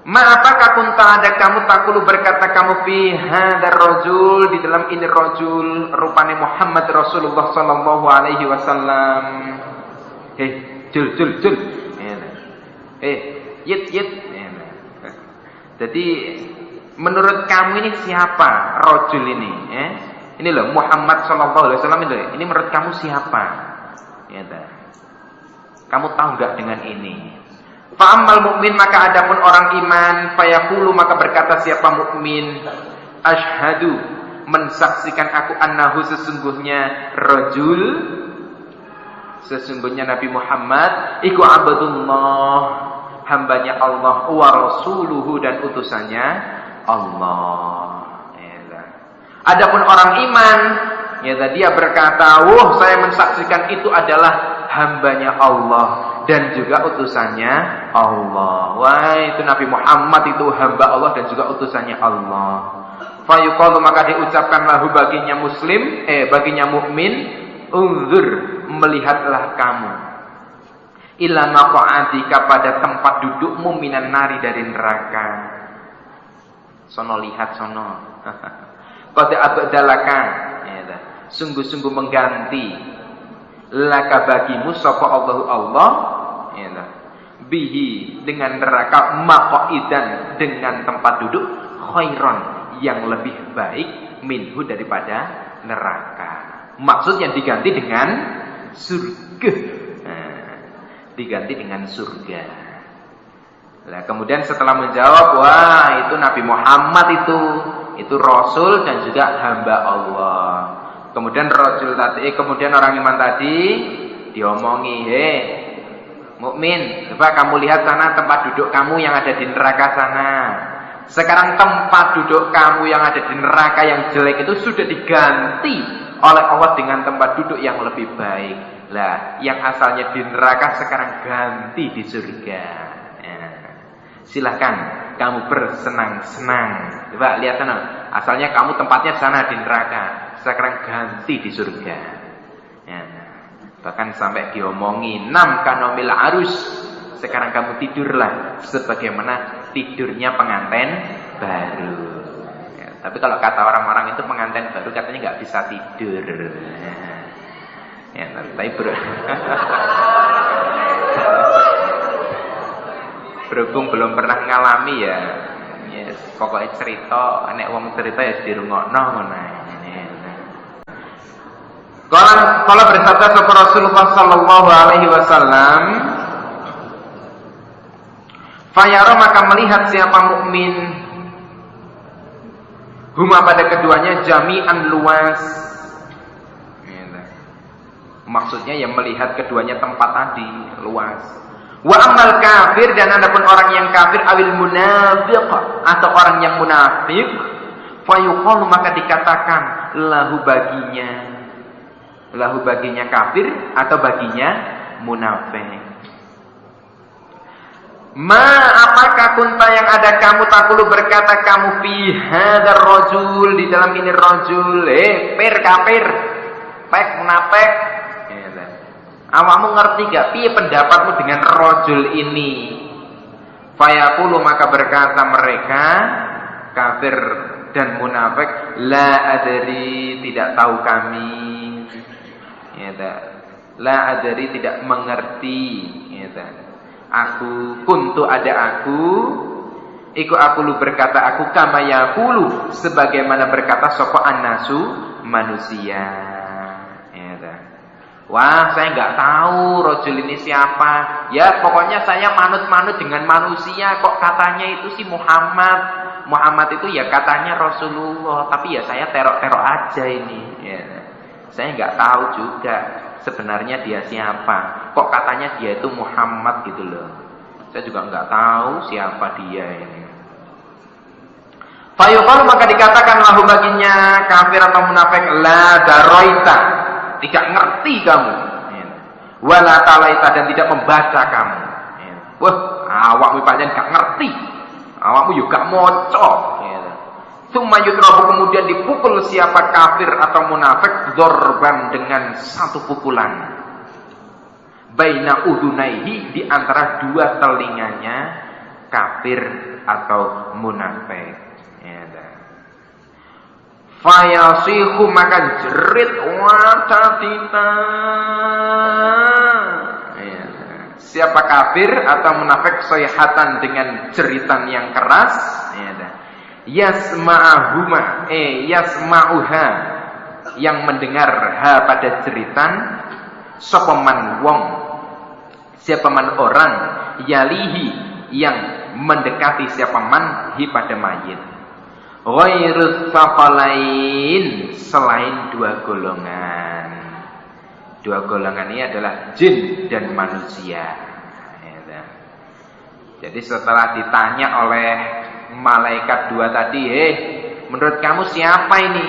Ma apakah kunta ada kamu takulu berkata kamu fi hadzal rajul, di dalam ini rajul, rupane Muhammad Rasulullah sallallahu alaihi wasallam. Jul. Yit. Jadi menurut kamu ini siapa rajul ini? Ini loh Muhammad sallallahu alaihi wasallam ini menurut kamu siapa? Kamu tahu enggak dengan ini? Fa'ammal mukmin, maka adapun orang iman, fayaqulu, maka berkata siapa mukmin, asyhadu, mensaksikan aku annahu, sesungguhnya rajul, sesungguhnya Nabi Muhammad iku abdullah, hambanya Allah, wa rasuluhu, dan utusannya Allah. Adapun orang iman, dia berkata, saya mensaksikan itu adalah hambanya Allah dan juga utusannya Allah. Wah, itu Nabi Muhammad itu hamba Allah dan juga utusannya Allah. Fayuqalu, maka diucapkan lahu baginya muslim, baginya mukmin, unzur, melihatlah kamu, ila maq'adika, pada tempat dudukmu, minan nari, dari neraka. Sono, lihat sono. Qad abdalaka, sungguh-sungguh mengganti laka bagimu sapa Allah bihi, dengan neraka, maqaidan, dengan tempat duduk, khairon, yang lebih baik, minhu, daripada neraka. Maksudnya diganti dengan surga. Diganti dengan surga. Nah, kemudian setelah menjawab, wah itu Nabi Muhammad itu Rasul dan juga hamba Allah. Kemudian Rasul tadi, kemudian orang iman tadi diomongi, mukmin, coba kamu lihat sana tempat duduk kamu yang ada di neraka sana. Sekarang tempat duduk kamu yang ada di neraka yang jelek itu sudah diganti oleh Allah dengan tempat duduk yang lebih baik. Lah, yang asalnya di neraka sekarang ganti di surga. Silahkan kamu bersenang-senang. Coba lihat sana, asalnya kamu tempatnya sana di neraka, sekarang ganti di surga. Bahkan sampai diomongi, nam kanomil arus, sekarang kamu tidurlah sebagaimana tidurnya pengantin baru. Tapi kalau kata orang-orang itu pengantin baru katanya nggak bisa tidur. Tapi berhubung belum pernah ngalami ya, yes, pokoknya cerita, nek wong cerita ya dirungokno ngono. Kalau bersabda sapa Rasulullah sallallahu alaihi wasallam, fayara, maka melihat siapa mukmin, huma, pada keduanya, jami'an, luas. Maksudnya yang melihat keduanya tempat tadi luas. Wa amal kafir, dan adapun orang yang kafir, awil munafiq, atau orang yang munafik, fayuqalu, maka dikatakan lahu baginya kafir atau baginya munafik. Ma apakah kunta yang ada kamu takulu berkata kamu fi hadzal rajul, di dalam ini rajul, kafir, pek munafik. Awakmu ngerti gak piye pendapatmu dengan rajul ini? Fayaqulu, maka berkata mereka kafir dan munafik, la adri, tidak tahu kami. La adri, tidak mengerti. Aku kuntu, ada aku, iku aku lu berkata aku, kama yaqulu, sebagaimana berkata sapa annasu, manusia. Wah, saya nggak tahu rajul ini siapa. Ya, pokoknya saya manut-manut dengan manusia. Kok katanya itu si Muhammad. Muhammad itu ya katanya Rasulullah. Tapi ya saya terok-terok aja ini. Ya. Saya nggak tahu juga sebenarnya dia siapa. Kok katanya dia itu Muhammad gitu loh. Saya juga nggak tahu siapa dia ini. Fayuqalu, maka dikatakan lahu baginya kafir atau munafik, la daroita, tidak ngerti kamu, wala talaita, dan tidak membaca kamu. Wah, awakmu pancen gak ngerti, awakmu juga moco. Tsumma yudrabu, kemudian dipukul siapa kafir atau munafik dzorban dengan satu pukulan. Baina udunaihi, di antara dua telinganya kafir atau munafik. Ya, fayasihu, maka jerit watatita. Ya. Siapa kafir atau munafik sayhatan dengan jeritan yang keras. Ya, yasma'uha, yang mendengar ha pada jeritan, sopaman wong, siapa man orang, yalihi, yang mendekati siapa man hi pada mayit, ghairus saqalain, selain dua golongan. Dua golongan ini adalah jin dan manusia. Jadi setelah ditanya oleh malaikat dua tadi, menurut kamu siapa ini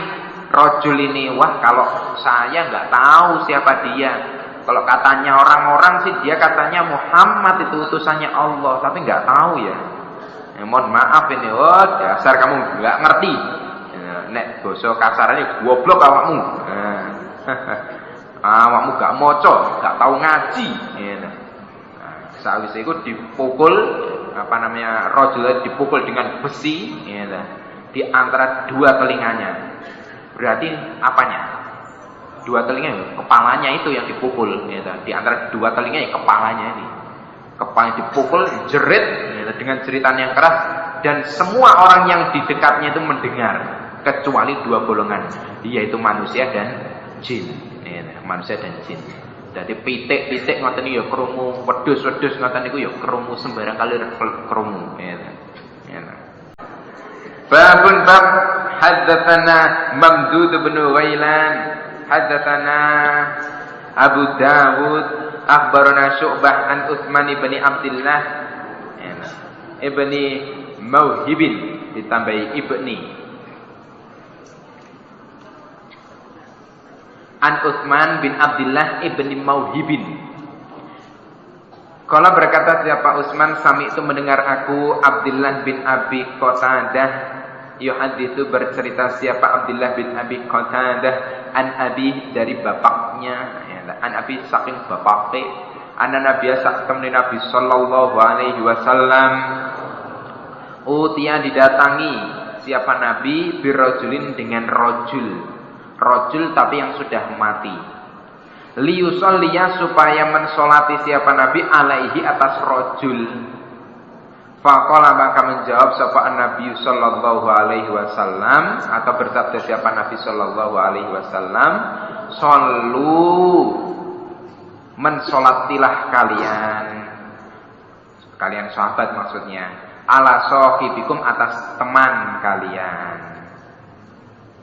rojul ini? Wah, kalau saya nggak tahu siapa dia. Kalau katanya orang-orang sih dia katanya Muhammad, itu utusannya Allah, tapi nggak tahu ya. Mohon maaf ini, dasar kamu nggak ngerti. Nek basa kasarnya goblok awakmu. Awakmu gak moco, gak tahu ngaji. Sawise iku dipukul, rojul dipukul dengan besi, di antara dua telinganya. Berarti apanya? Dua telinga, kepalanya itu yang dipukul. Di antara dua telinganya kepalanya ini. Kepalanya dipukul, jerit dengan jeritan yang keras, dan semua orang yang di dekatnya itu mendengar, kecuali dua golongan, yaitu manusia dan jin. Manusia dan jin. Jadi pitik-pitik ngoten ya krungu, wedhus-wedhus ngoten niku ya krungu, sembarang kali krungu. Babun bab haddatsana Mamdud bin Ghailan, haddatsana Abu Dawud, akhbarana Syu'bah an Utsman bin Abdullah ibni Mauhibin, ditambahi ibni, an Utsman bin Abdullah ibni Mauhibin. Kalau berkata siapa Utsman, sami itu mendengar aku Abdullah bin Abi Qatadah yuhaditsu, bercerita siapa Abdullah bin Abi Qatadah an abi, dari bapaknya, an abi saking bapake, anna nabiyya saktemene Nabi sallallahu alaihi wasallam utia, didatangi siapa Nabi birrajulin, dengan rojul tapi yang sudah mati, liyusolliya, supaya mensolati siapa Nabi alaihi, atas rojul. Faqala, maka menjawab sapa Nabi sallallahu alaihi wasallam, atau bersabda siapa Nabi sallallahu alaihi wasallam, sallu, mensolatilah kalian sahabat maksudnya, ala sahibikum, atas teman kalian.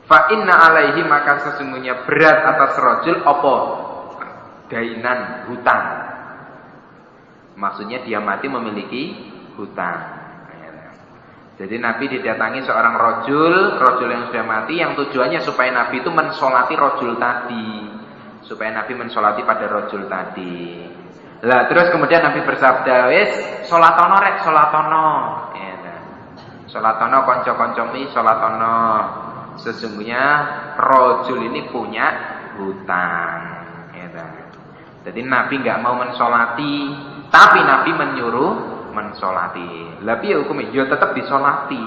Fa inna alaihi, maka sesungguhnya berat atas rojul apa? Dainan, hutang. Maksudnya dia mati memiliki hutang. Jadi Nabi didatangi seorang rojul yang sudah mati, yang tujuannya supaya Nabi itu mensolati rojul tadi, supaya Nabi mensolati pada rojul tadi. Lah terus kemudian Nabi bersabda, wis salatono rek, salatono. Salatono kanca-kanca salatono. Sesungguhnya rojul ini punya hutang. Jadi Nabi nggak mau mensolati, tapi Nabi menyuruh mensolati. Tapi hukumnya ya tetap disolati,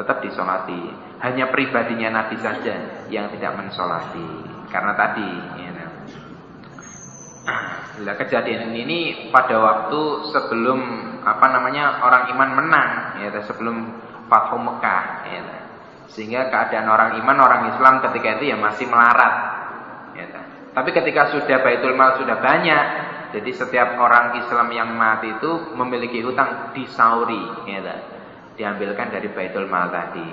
tetap disolati. Hanya pribadinya Nabi saja yang tidak mensolati. Karena tadi, kejadian ini pada waktu sebelum orang iman menang, sebelum Fathu Mekah. Sehingga keadaan orang iman, orang Islam ketika itu ya masih melarat. Tapi ketika sudah Baitul Mal sudah banyak, jadi setiap orang Islam yang mati itu memiliki hutang disauri, diambilkan dari Baitul Mal tadi,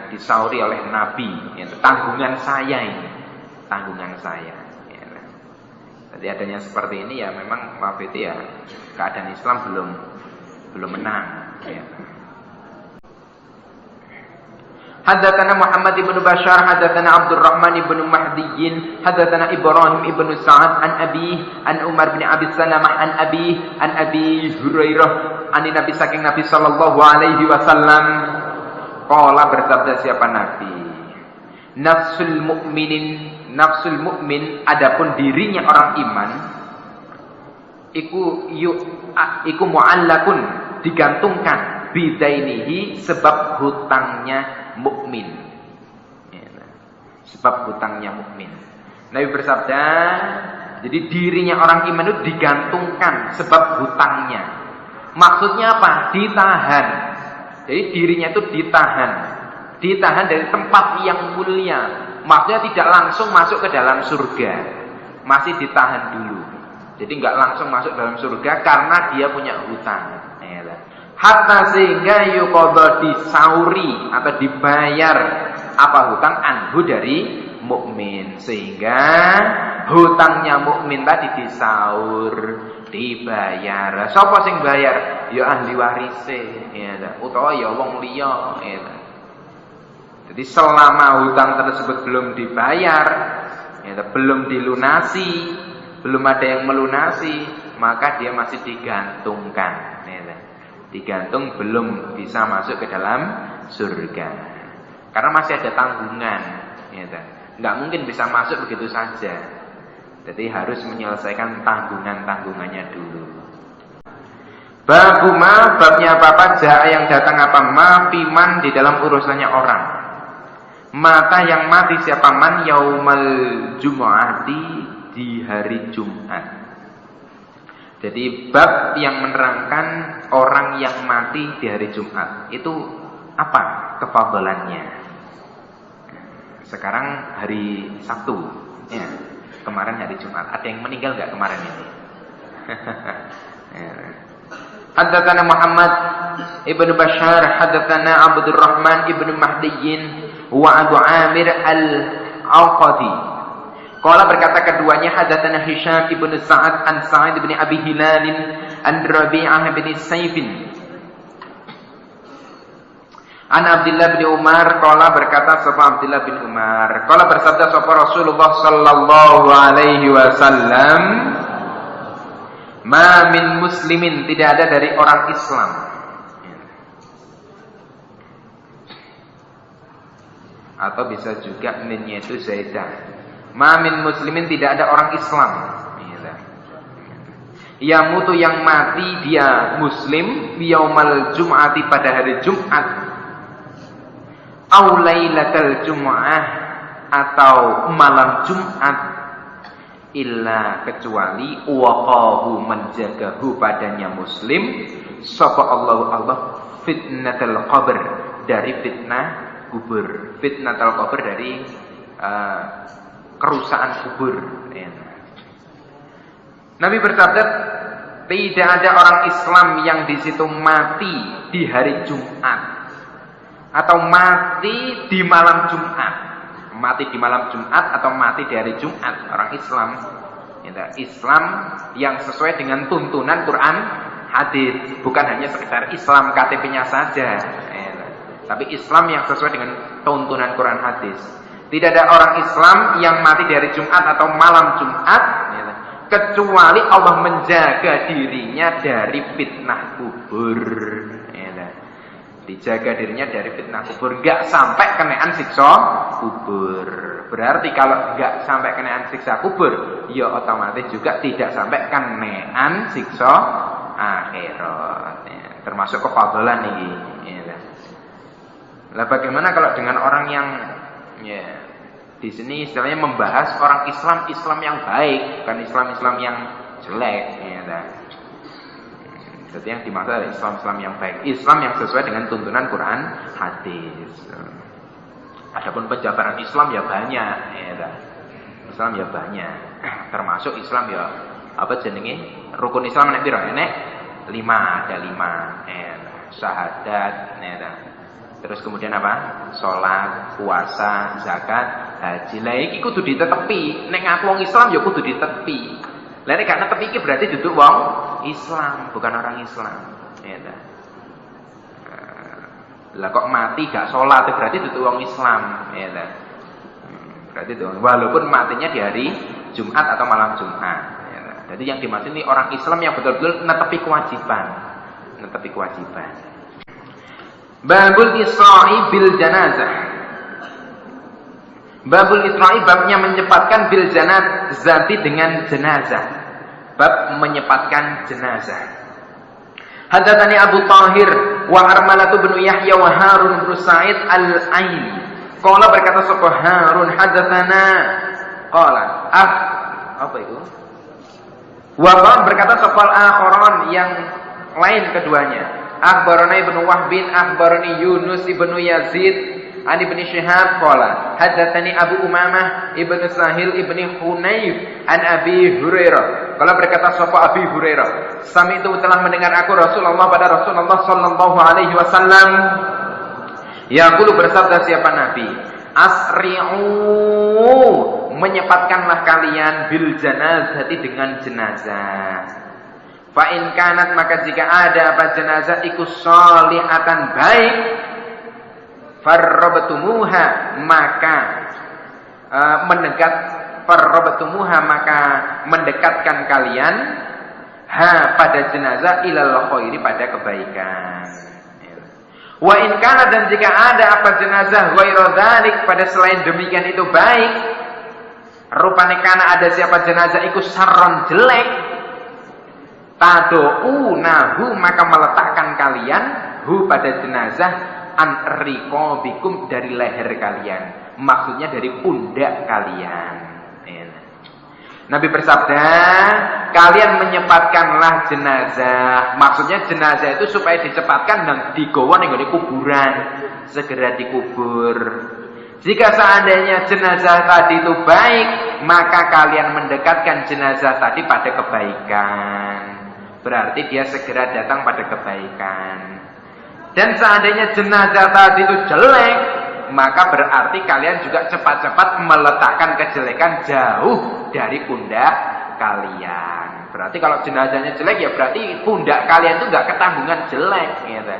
disauri oleh Nabi. Tanggungan saya ini, tanggungan saya. Jadi adanya seperti ini ya memang waktu itu ya keadaan Islam belum menang. Haddatsana Muhammad ibn Bashar, haddatsana Abdurrahman ibn Mahdi, haddatsana Ibrahim ibn Sa'ad an Umar bin Abi Salamah an Abi Hurairah an Nabi saking Nabi sallallahu alaihi wasallam Qala bersabda siapa Nabi, nafsul mu'min adapun dirinya orang iman iku mu'allakun digantungkan bidainihi sebab hutangnya mukmin. Sebab hutangnya mukmin. Nabi bersabda, jadi dirinya orang iman itu digantungkan sebab hutangnya. Maksudnya apa? Ditahan. Jadi dirinya itu ditahan. Ditahan dari tempat yang mulia. Maksudnya tidak langsung masuk ke dalam surga. Masih ditahan dulu. Jadi nggak langsung masuk dalam surga karena dia punya hutang. Hatta sehingga yuqadha disauri atau dibayar apa hutang anhu dari mukmin, sehingga hutangnya mukmin tadi disaur, dibayar. Sapa sing bayar? Ya ahli warise, ya, utawa ya wong liya, ya. Jadi selama hutang tersebut belum dibayar, ya, belum dilunasi, belum ada yang melunasi, maka dia masih digantungkan, ya. Digantung belum bisa masuk ke dalam surga karena masih ada tanggungan, ya. Nggak mungkin bisa masuk begitu saja, jadi harus menyelesaikan tanggungannya dulu. Babuma, babnya apa aja yang datang apa ma piman di dalam urusannya orang. Mata yang mati siapa man yaumal jumu'ati di hari Jumat. Jadi bab yang menerangkan orang yang mati di hari Jumat itu apa kefadhalannya. Sekarang hari Sabtu, ya. Kemarin hari Jumat. Ada yang meninggal nggak kemarin ini? Haddatsana Muhammad ibnu Bashar, haddatsana Abdurrahman ibnu Mahdiyin wa Abu Amir al-Auqadi. Qala berkata keduanya, hadatsana Hisham ibnu Sa'ad an Sa'id bin Abi Hilal an Rabi'ah bin Saifin an Abdullah bin Umar. Qala berkata sapa Abdullah bin Umar, qala bersabda sapa Rasulullah sallallahu alaihi wasallam, ma min muslimin, tidak ada dari orang Islam, atau bisa juga minnya itu zaidah. Ma min muslimin, tidak ada orang Islam, ya mutu yang mati dia muslim yaumal jum'ati pada hari Jumat, au lailatal jum'ah atau malam Jumat, illa kecuali waqahu menjagahu padanya muslim sapa Allah fitnatul qabr, dari fitnah kubur. Fitnatul qabr dari kerusakan kubur, ya. Nabi bersabda, tidak ada orang Islam yang di situ mati di hari Jumat atau mati di malam Jumat. Mati di malam Jumat atau mati di hari Jumat, orang Islam, ya, Islam yang sesuai dengan tuntunan Quran hadis, bukan hanya sekedar Islam KTP-nya saja, ya, tapi Islam yang sesuai dengan tuntunan Quran hadis. Tidak ada orang Islam yang mati di hari Jumat atau malam Jumat, ya, kecuali Allah menjaga dirinya dari fitnah kubur, ya. Dijaga dirinya dari fitnah kubur, gak sampai kenaan siksa kubur. Berarti kalau gak sampai kenaan siksa kubur, ya otomatis juga tidak sampai kenaan siksa akhirat, ya. Termasuk kefadhalan ini, ya. Lah bagaimana kalau dengan orang yang, ya, di sini istilahnya membahas orang Islam yang baik, bukan Islam yang jelek, ya. Jadi yang dimaksud adalah Islam yang baik, Islam yang sesuai dengan tuntunan Quran hadis. Adapun penjabaran Islam ya banyak, ya. Islam ya banyak, termasuk Islam ya apa jenenge rukun Islam nek piro? Nek 5, ada 5, ya. Syahadat, ya. Terus kemudian apa? Sholat, puasa, zakat, haji. Lah iki kudu ditetepi. Nek ngaku wong Islam ya kudu ditetepi. Lah nek gak netepi iki berarti duduk wong Islam, bukan orang Islam. Ya ta. Lah kok mati gak sholat berarti duduk wong Islam, ya ta. Berarti itu walaupun matinya di hari Jumat atau malam Jumat, ya ta. Jadi yang dimaksud ini orang Islam yang betul-betul netepi kewajiban. Netepi kewajiban. Babul Isra'i bil janazah. Babul Isra'i babnya menyepatkan bil janazati dengan jenazah. Bab menyepatkan jenazah. Haddatsani Abu Tahir wa Harmalah bin Yahya wa Harun bin Sa'id al-Aini. Qala berkata sapa Harun haddatsana qala apa itu? Wa qala berkata sapa al-akharan yang lain keduanya. Akhbarana Ibnu Wahb bin akhbarani Yunus ibnu Yazid an Ibnu Syihab qala haddatsani Abu Umamah ibnu Sahil ibnu Hunayf an Abi Hurairah. Qala berkata sapa Abi Hurairah, sami itu telah mendengar aku Rasulullah pada Rasulullah sallallahu alaihi wasallam yaqulu bersabda siapa Nabi, asri'u menyepatkanlah kalian bil janazati dengan jenazah. Fa in kanat maka jika ada apa jenazah iku sholihatan baik farrabtumuha maka maka mendekatkan kalian pada jenazah ilal khairi pada kebaikan. Wa in kana dan jika ada apa jenazah ghairu dzalik pada selain demikian itu baik, rupane kana ada siapa jenazah iku sarron jelek, tadu'unahu maka meletakkan kalian hu pada jenazah an riqabikum dari leher kalian, maksudnya dari pundak kalian. Nabi bersabda, kalian menyepatkanlah jenazah. Maksudnya jenazah itu supaya dicepatkan dan digawa ning kuburan, segera dikubur. Jika seandainya jenazah tadi itu baik, maka kalian mendekatkan jenazah tadi pada kebaikan. Berarti dia segera datang pada kebaikan. Dan seandainya jenazah tadi itu jelek, maka berarti kalian juga cepat-cepat meletakkan kejelekan jauh dari pundak kalian. Berarti kalau jenazahnya jelek ya berarti pundak kalian itu enggak ketanggungan jelek gitu.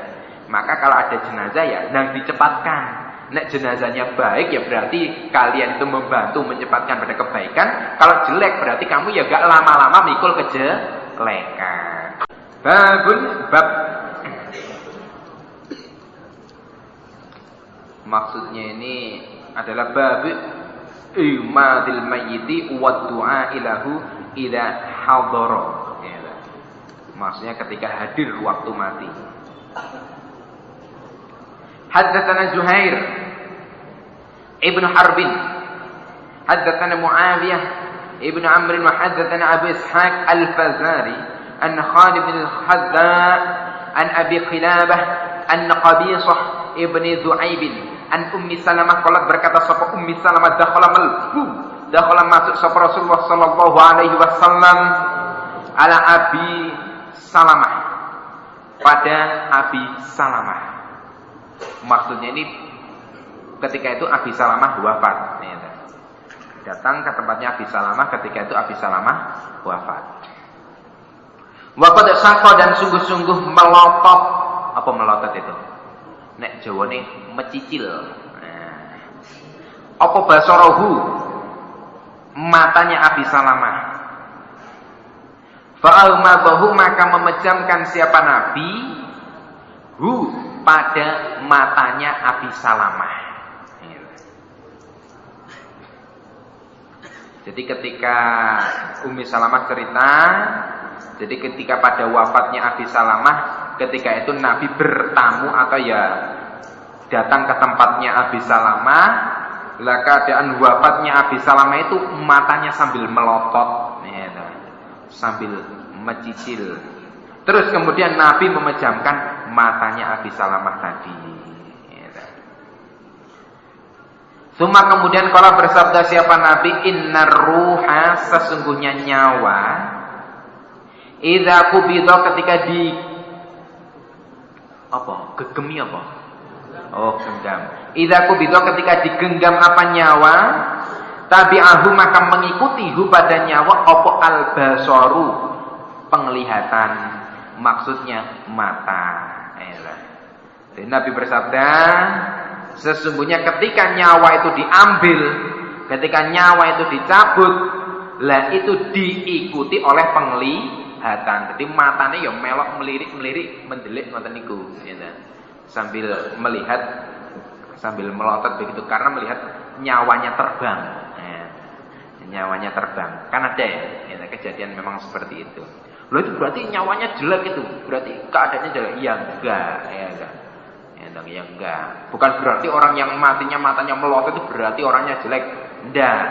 Maka kalau ada jenazah ya nang dicepatkan. Nek jenazahnya baik ya berarti kalian itu membantu menyepatkan pada kebaikan. Kalau jelek berarti kamu ya enggak lama-lama mikul kejelekan. Bab maksudnya ini adalah bab imadil mayyiti wa du'a ilahu idza hadara. Maksudnya ketika hadir waktu mati. Haddatsana Zuhair Ibnu Harbin haddatsana Muawiyah Ibnu Amr wa haddatsana Abu Ishaq Al-Fazari an Khalid bin Al-Hadda an Abi Qilabah an Qabisah Ibnu Du'aib an Ummi Salamah qalat berkata sapa Ummi Salamah dakhala masuk sapa Rasulullah sallallahu alaihi wasallam ala Abi Salamah pada Abi Salamah. Maksudnya ini ketika itu Abi Salamah wafat. Datang ke tempatnya Abi Salamah ketika itu Abi Salamah wafat. Wa qad saqa dan sungguh-sungguh melotot. Apa melotot itu? Nek Jawane mecicil. Apa basarahu? Matanya Abi Salamah. Fa'almadahu maka memejamkan siapa Nabi hu pada matanya Abi Salamah. Jadi ketika Ummi Salamah cerita, jadi ketika pada wafatnya Abi Salamah, ketika itu Nabi bertamu atau ya datang ke tempatnya Abi Salamah, lah keadaan wafatnya Abi Salamah itu matanya sambil melotot, sambil mecicil. Terus kemudian Nabi memejamkan matanya Abi Salamah tadi. Suma kemudian kalau bersabda siapa Nabi, innar ruha sesungguhnya nyawa, idza qubidha ketika di apa? Gegemi apa? Oh, genggam. Idza qubidha ketika digenggam apa nyawa, tabi'ahu maka mengikuti hu pada nyawa apa al-basaru penglihatan, maksudnya mata. Jadi Nabi bersabda, sesungguhnya ketika nyawa itu diambil, ketika nyawa itu dicabut, lah itu diikuti oleh penglihatan. Jadi matanya ya melok melirik-melirik mendelik ngoten niku, sambil melotot begitu karena melihat nyawanya terbang. Nyawanya terbang. Kan ada ya, kejadian memang seperti itu. Loh itu berarti nyawanya jelek itu. Berarti keadaannya jelek. Ya enggak. Ya enggak. Bukan berarti orang yang matanya melotot itu berarti orangnya jelek. Enggak.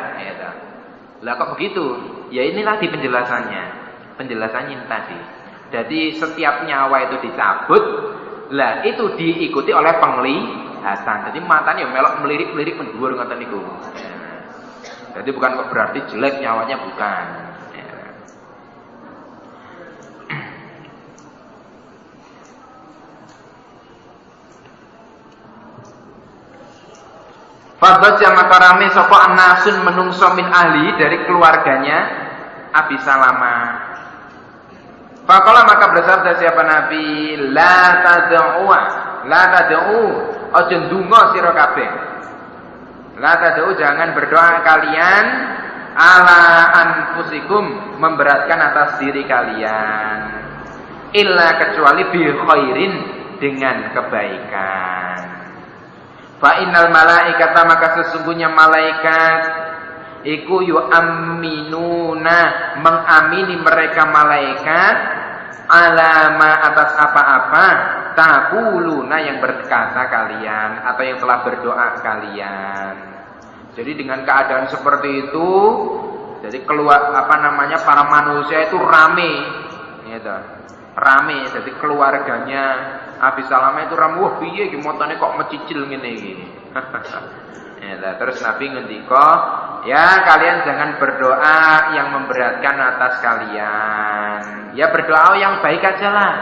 Lah kok begitu? Ya ini tadi penjelasannya. Penjelasannya tadi. Jadi setiap nyawa itu dicabut, lah itu diikuti oleh penglihatan. Jadi matanya melok melirik-melirik mendhuwur ngoten niku. Jadi bukan kok berarti jelek nyawanya, bukan. Fadhaja maka rame sapa anasun menungso min ahli dari keluarganya Abi Salamah. Faqala maka bersabda siapa Nabi, la tad'u, aja ndonga sira kabeh. La tad'u, jangan berdoa kalian ala anfusikum, memberatkan atas diri kalian. Illa kecuali bi khairin, dengan kebaikan. Fa innal malaikata, maka sesungguhnya malaikat iku yu'amminuna, mengamini mereka malaikat alama atas apa-apa taquluna, yang berkata kalian atau yang telah berdoa kalian. Jadi dengan keadaan seperti itu, jadi keluar para manusia itu rame, gitu. Rame, jadi keluarganya Abi Salamah itu rame, wah piye iki motone kok mecicil ngene iki. Ya, terus Nabi ngendika, ya kalian jangan berdoa yang memberatkan atas kalian. Ya berdoa yang baik aja lah.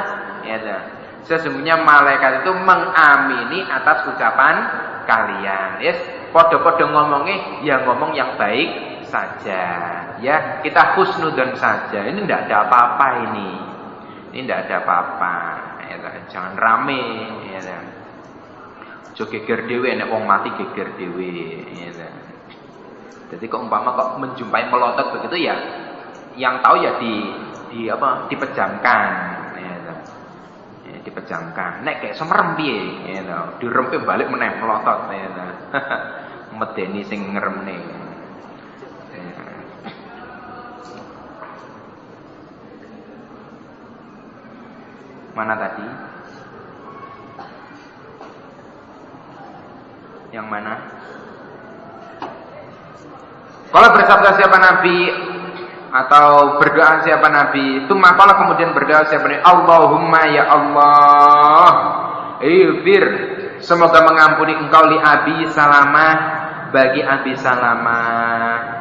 Ya, sesungguhnya malaikat itu mengamini atas ucapan kalian. Yes, podo-podo ngomongnya, ya ngomong yang baik saja. Ya, kita husnudzon saja. Ini tidak ada apa-apa ini. Ini tidak ada apa-apa. Ya, jangan rame. Ya, jo geger dhewe, nek wong mati geger dhewe. Ya. Jadi kok umpama kok menjumpai melotot begitu ya, yang tahu ya dipejamkan. Ya, dipejamkan. Nek kayak semerem piye, ya, dirempe balik meneh melotot. Ya. Medeni sing ngeremne. Mana tadi? Yang mana? Kalau bersabda siapa Nabi atau berdoa siapa Nabi, itu maka kemudian berdoa siapa Nabi, Allahumma ya Allah, ighfir, semoga mengampuni engkau li Abi Salamah, bagi Abi Salamah.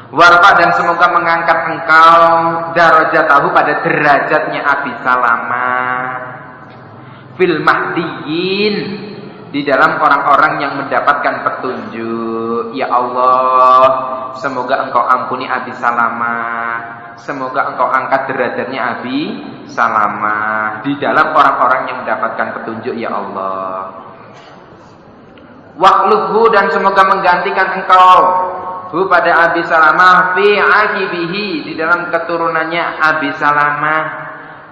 Warfa, dan semoga mengangkat engkau darajatahu, pada derajatnya Abi Salamah, fil mahdiyin, di dalam orang-orang yang mendapatkan petunjuk. Ya Allah, semoga engkau ampuni Abi Salamah, semoga engkau angkat derajatnya Abi Salamah di dalam orang-orang yang mendapatkan petunjuk. Ya Allah, waqlubhu, dan semoga menggantikan engkau hu pada Abi Salamah fi aqibihi, di dalam keturunannya Abi Salamah,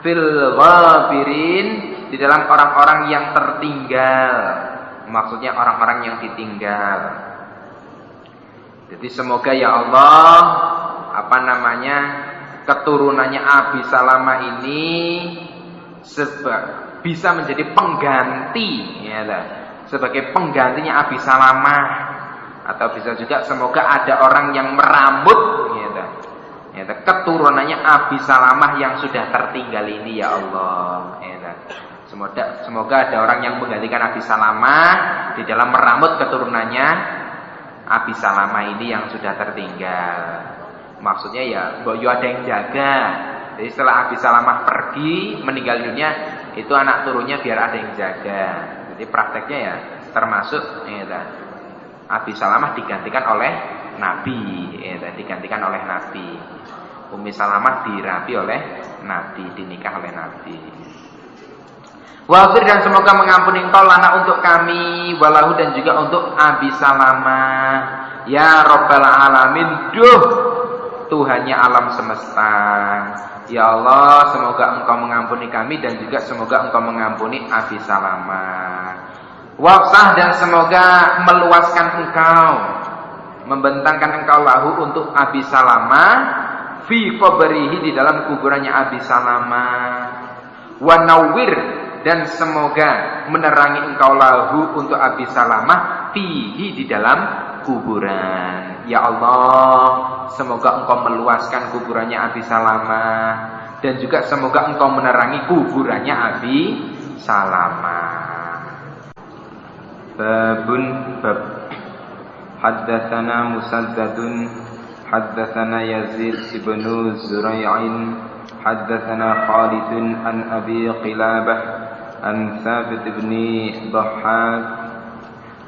fil ghabirin, di dalam orang-orang yang tertinggal, maksudnya orang-orang yang ditinggal. Jadi semoga ya Allah keturunannya Abi Salamah ini bisa menjadi pengganti, ya, sebagai penggantinya Abi Salamah. Atau bisa juga semoga ada orang yang merambut, ya, keturunannya Abi Salamah yang sudah tertinggal ini, ya Allah. Ya, semoga ada orang yang menggantikan Abi Salamah di dalam merambut keturunannya Abi Salamah ini yang sudah tertinggal. Maksudnya ya, boyo ada yang jaga. Jadi setelah Abi Salamah pergi meninggal dunia, itu anak turunnya biar ada yang jaga. Jadi prakteknya ya termasuk, ya, Abi Salamah digantikan oleh Nabi, ya, digantikan oleh Nabi. Ummi Salamah dirabi oleh Nabi, dinikah oleh Nabi. Wafir, dan semoga mengampuni engkau lana untuk kami, walahu, dan juga untuk Abi Salamah, ya Rabbal Alamin, duh Tuhannya alam semesta. Ya Allah, semoga engkau mengampuni kami dan juga semoga engkau mengampuni Abi Salamah. Wafsah dan semoga meluaskan engkau, membentangkan engkau lahu untuk Abi Salamah fi qabrihi di dalam kuburannya Abi Salamah. Wa nawwir dan semoga menerangi engkau lahu untuk Abi Salamah fihi di dalam kuburan. Ya Allah, semoga engkau meluaskan kuburannya Abi Salamah dan juga semoga engkau menerangi kuburannya Abi Salamah. Babun bab haddatsana Musaddadun haddatsana Yazid ibnu Zurai'in haddatsana Khalidun an Abi Qilabah an Thabit ibn Dhahhak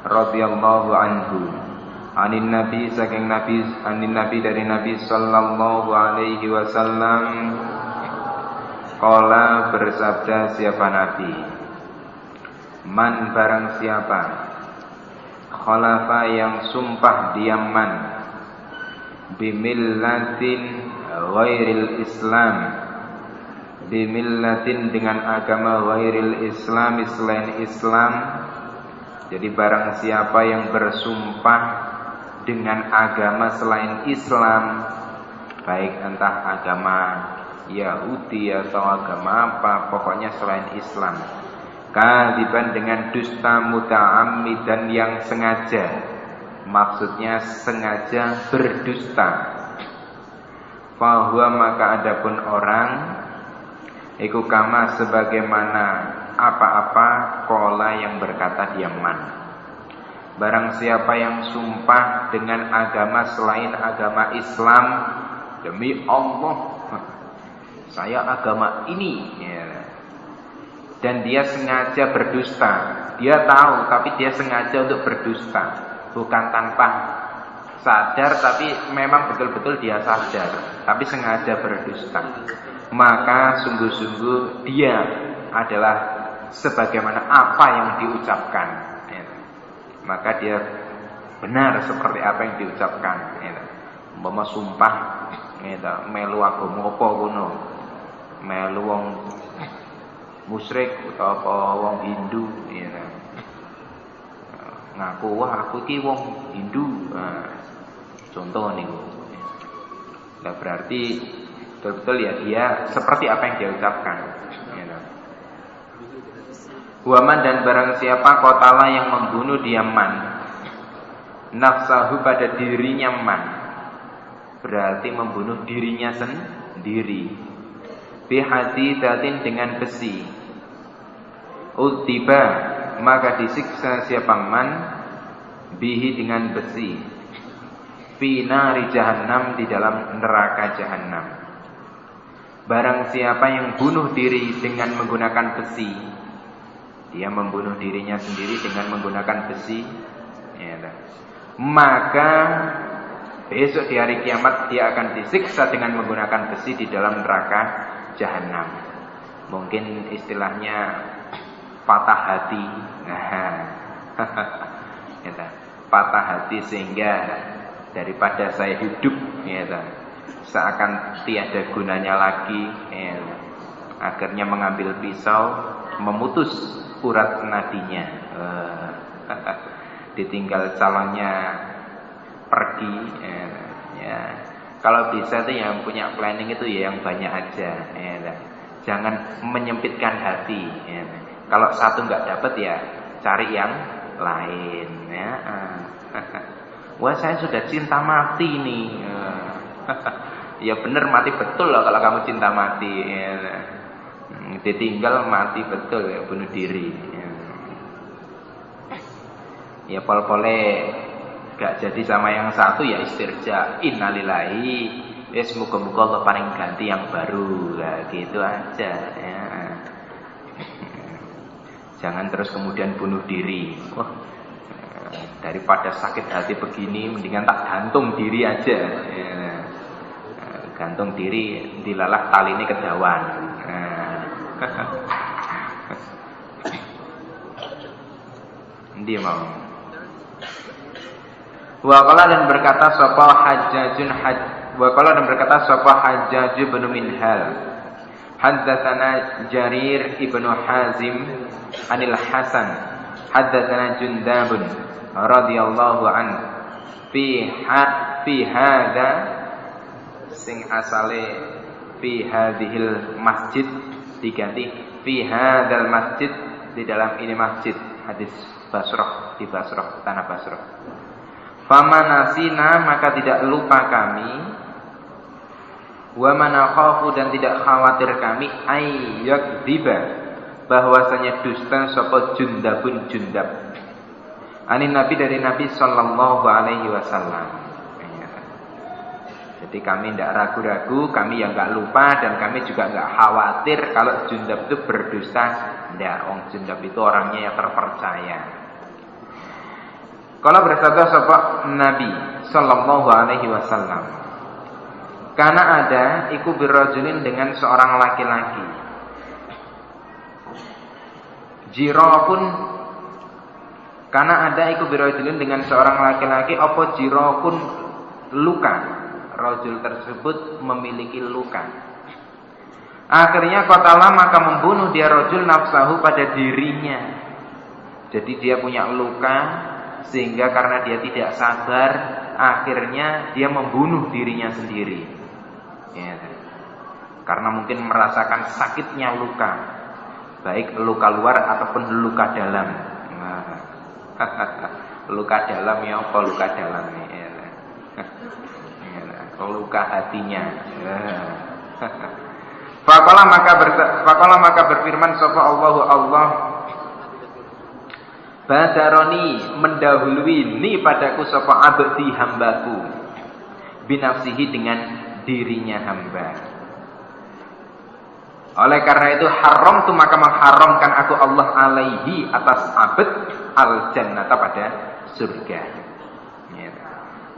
radhiyallahu anhu anin Nabi saking Nabi anin Nabi dari Nabi sallallahu alaihi wasallam qala bersabda siapa Nabi, man barang siapa khalafa yang sumpah diaman bimillatin ghairil Islam, bimillatin dengan agama ghairil Islam selain Islam. Jadi barang siapa yang bersumpah dengan agama selain Islam, baik entah agama Yahudi atau agama apa, pokoknya selain Islam, kadziban dengan dusta muta'ammidan yang sengaja, maksudnya sengaja berdusta. Fahuwa maka adapun orang iku kama sebagaimana apa-apa kola yang berkata diaman. Barang siapa yang sumpah dengan agama selain agama Islam, demi Allah saya agama ini ya, dan dia sengaja berdusta, dia tahu tapi dia sengaja untuk berdusta, bukan tanpa sadar tapi memang betul-betul dia sadar tapi sengaja berdusta, maka sungguh-sungguh dia adalah sebagaimana apa yang diucapkan ya. Maka dia benar seperti apa yang diucapkan ya. Umpama sumpah ya, melu agama apa ngono, melu wong musyrik utawa wong Hindu ya. Ngaku wah aku iki wong Hindu. Nah, contoh niku. Nah, berarti betul-betul ya dia seperti apa yang dia ucapkan. Ya. Waman dan barang siapa qatala yang membunuh dia man nafsahu pada dirinya man, berarti membunuh dirinya sendiri. Bihadidatin dengan besi. Utiba maka disiksa siapa man bihi dengan besi. Fi nari jahannam di dalam neraka jahannam. Barang siapa yang bunuh diri dengan menggunakan besi, dia membunuh dirinya sendiri dengan menggunakan besi ya, maka besok di hari kiamat dia akan disiksa dengan menggunakan besi di dalam neraka jahannam. Mungkin istilahnya patah hati. Nah, patah hati sehingga daripada saya hidup seakan tiada gunanya lagi akhirnya mengambil pisau memutus urat nadinya. Ditinggal calonnya pergi ya. Kalau bisa tuh yang punya planning itu ya yang banyak aja ya. Jangan menyempitkan hati ya. Kalau satu nggak dapat ya cari yang lain ya. Wah saya sudah cinta mati nih. Ya bener mati betul loh kalau kamu cinta mati ya. Ditinggal mati betul ya, bunuh diri ya. Ya pol-pole gak jadi sama yang satu ya istirja, innalillahi, wis muga-muga Allah paling ganti yang baru, nah, gitu aja ya. Jangan terus kemudian bunuh diri. Wah, daripada sakit hati begini mendingan tak gantung diri aja ya. Gantung diri dilalah tali ini kedawan. Dia mau. Waqala dan berkata sapa Hajjajun Waqala dan berkata sapa Hajjaj bin Minhal haddatsana Jarir ibnu Hazim anil Hasan Haddatsana Jundabun radhiyallahu anhu fi hadza sing asale fi hadhil masjid diganti fi hadzal masjid, di dalam ini masjid. Hadis Basrah, di Basrah, tanah Basrah. Famanasina, maka tidak lupa kami, wa manakhafu, dan tidak khawatir kami, ayyak diba, bahwasanya dusta sapa Jundabun Jundab. Anin Nabi, dari Nabi sallallahu alaihi wasallam. Jadi kami tidak ragu-ragu, kami yang nggak lupa, dan kami juga nggak khawatir kalau Jundab itu berdusta. Tidak, orang Jundab itu orangnya yang terpercaya. Kalau bersabda sahabat Nabi sallallahu alaihi wasallam, karena ada iku birrajulin, dengan seorang laki-laki, jirokun, karena ada iku birrajulin, dengan seorang laki-laki, apa jirokun, luka. Rajul tersebut memiliki luka. Akhirnya qatala, maka membunuh dia rajul nafsahu, pada dirinya. Jadi dia punya luka, sehingga karena dia tidak sabar, akhirnya dia membunuh dirinya sendiri. Ya. Karena mungkin merasakan sakitnya luka, baik luka luar ataupun luka dalam. Luka dalam ya apa luka dalam ya. Luka hatinya. Faqala, maka berfirman sapa Allahu Allah, badaroni, mendahului ni padaku sapa abdi hambaku, binafsihi, dengan dirinya hamba. Oleh karena itu haram tu, maka mengharamkan aku Allah alaihi, atas abd, al jannata, pada surga. Ya.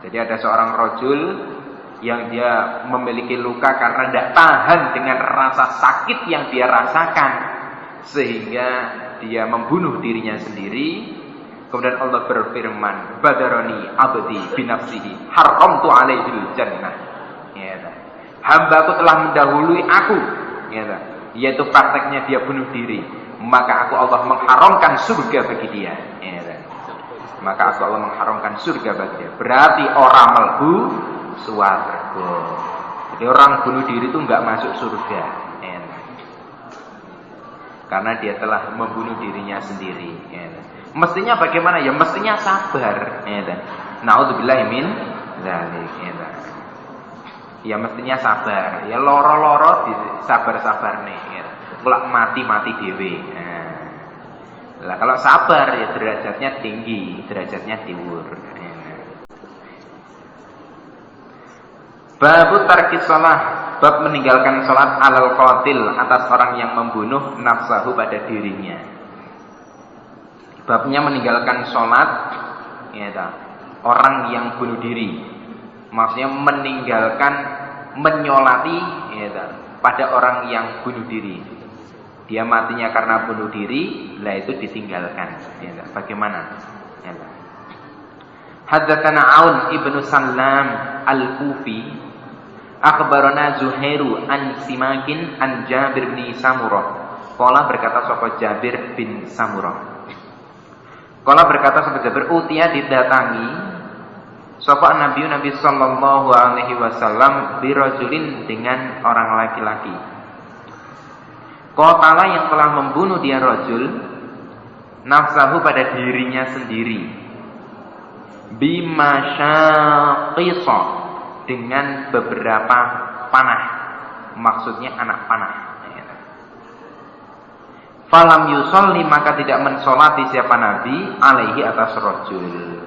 Jadi ada seorang rajul yang dia memiliki luka karena tidak tahan dengan rasa sakit yang dia rasakan, sehingga dia membunuh dirinya sendiri. Kemudian Allah berfirman, badaroni abdi binafsihi haramtu alaihil jannah. Ya, hambaku telah mendahului aku, ya, yaitu prakteknya dia bunuh diri, maka aku Allah mengharamkan surga bagi dia. Ya, maka aku Allah mengharamkan surga bagi dia. Berarti orang melbu swarga. Jadi orang bunuh diri itu enggak masuk surga. Karena dia telah membunuh dirinya sendiri. Mestinya bagaimana? Ya mestinya sabar. Naudzubillahi min dzalik. Ya mestinya sabar. Ya loro-loro sabar-sabar nih. Kalau mati-mati dhewe. Lah kalau sabar ya derajatnya tinggi, derajatnya dhuwur. Babu tarkis shalah, bab meninggalkan salat alal qatil, atas orang yang membunuh nafsahu, pada dirinya. Babnya meninggalkan salat, ya, orang yang bunuh diri. Maksudnya meninggalkan menyolati, ya, pada orang yang bunuh diri. Dia matinya karena bunuh diri, lah itu ditinggalkan. Ya, bagaimana? Ya, Haddatsana Aun ibnu Salam al-Kufi, akhbarana Zuhairu an Simakin an Jabir bin Samurah. Qala, berkata sapa Jabir bin Samurah. Qala, berkata sapa Jabir, utia, didatangi sapa Nabi sallallahu alaihi wasallam birajulin, dengan orang laki-laki. Qala, yang telah membunuh dia rajul nafsahu, pada dirinya sendiri, bimasyaqisa, dengan beberapa panah, maksudnya anak panah. Falam yusolli, maka tidak mensolati siapa Nabi alaihi, atas rajul.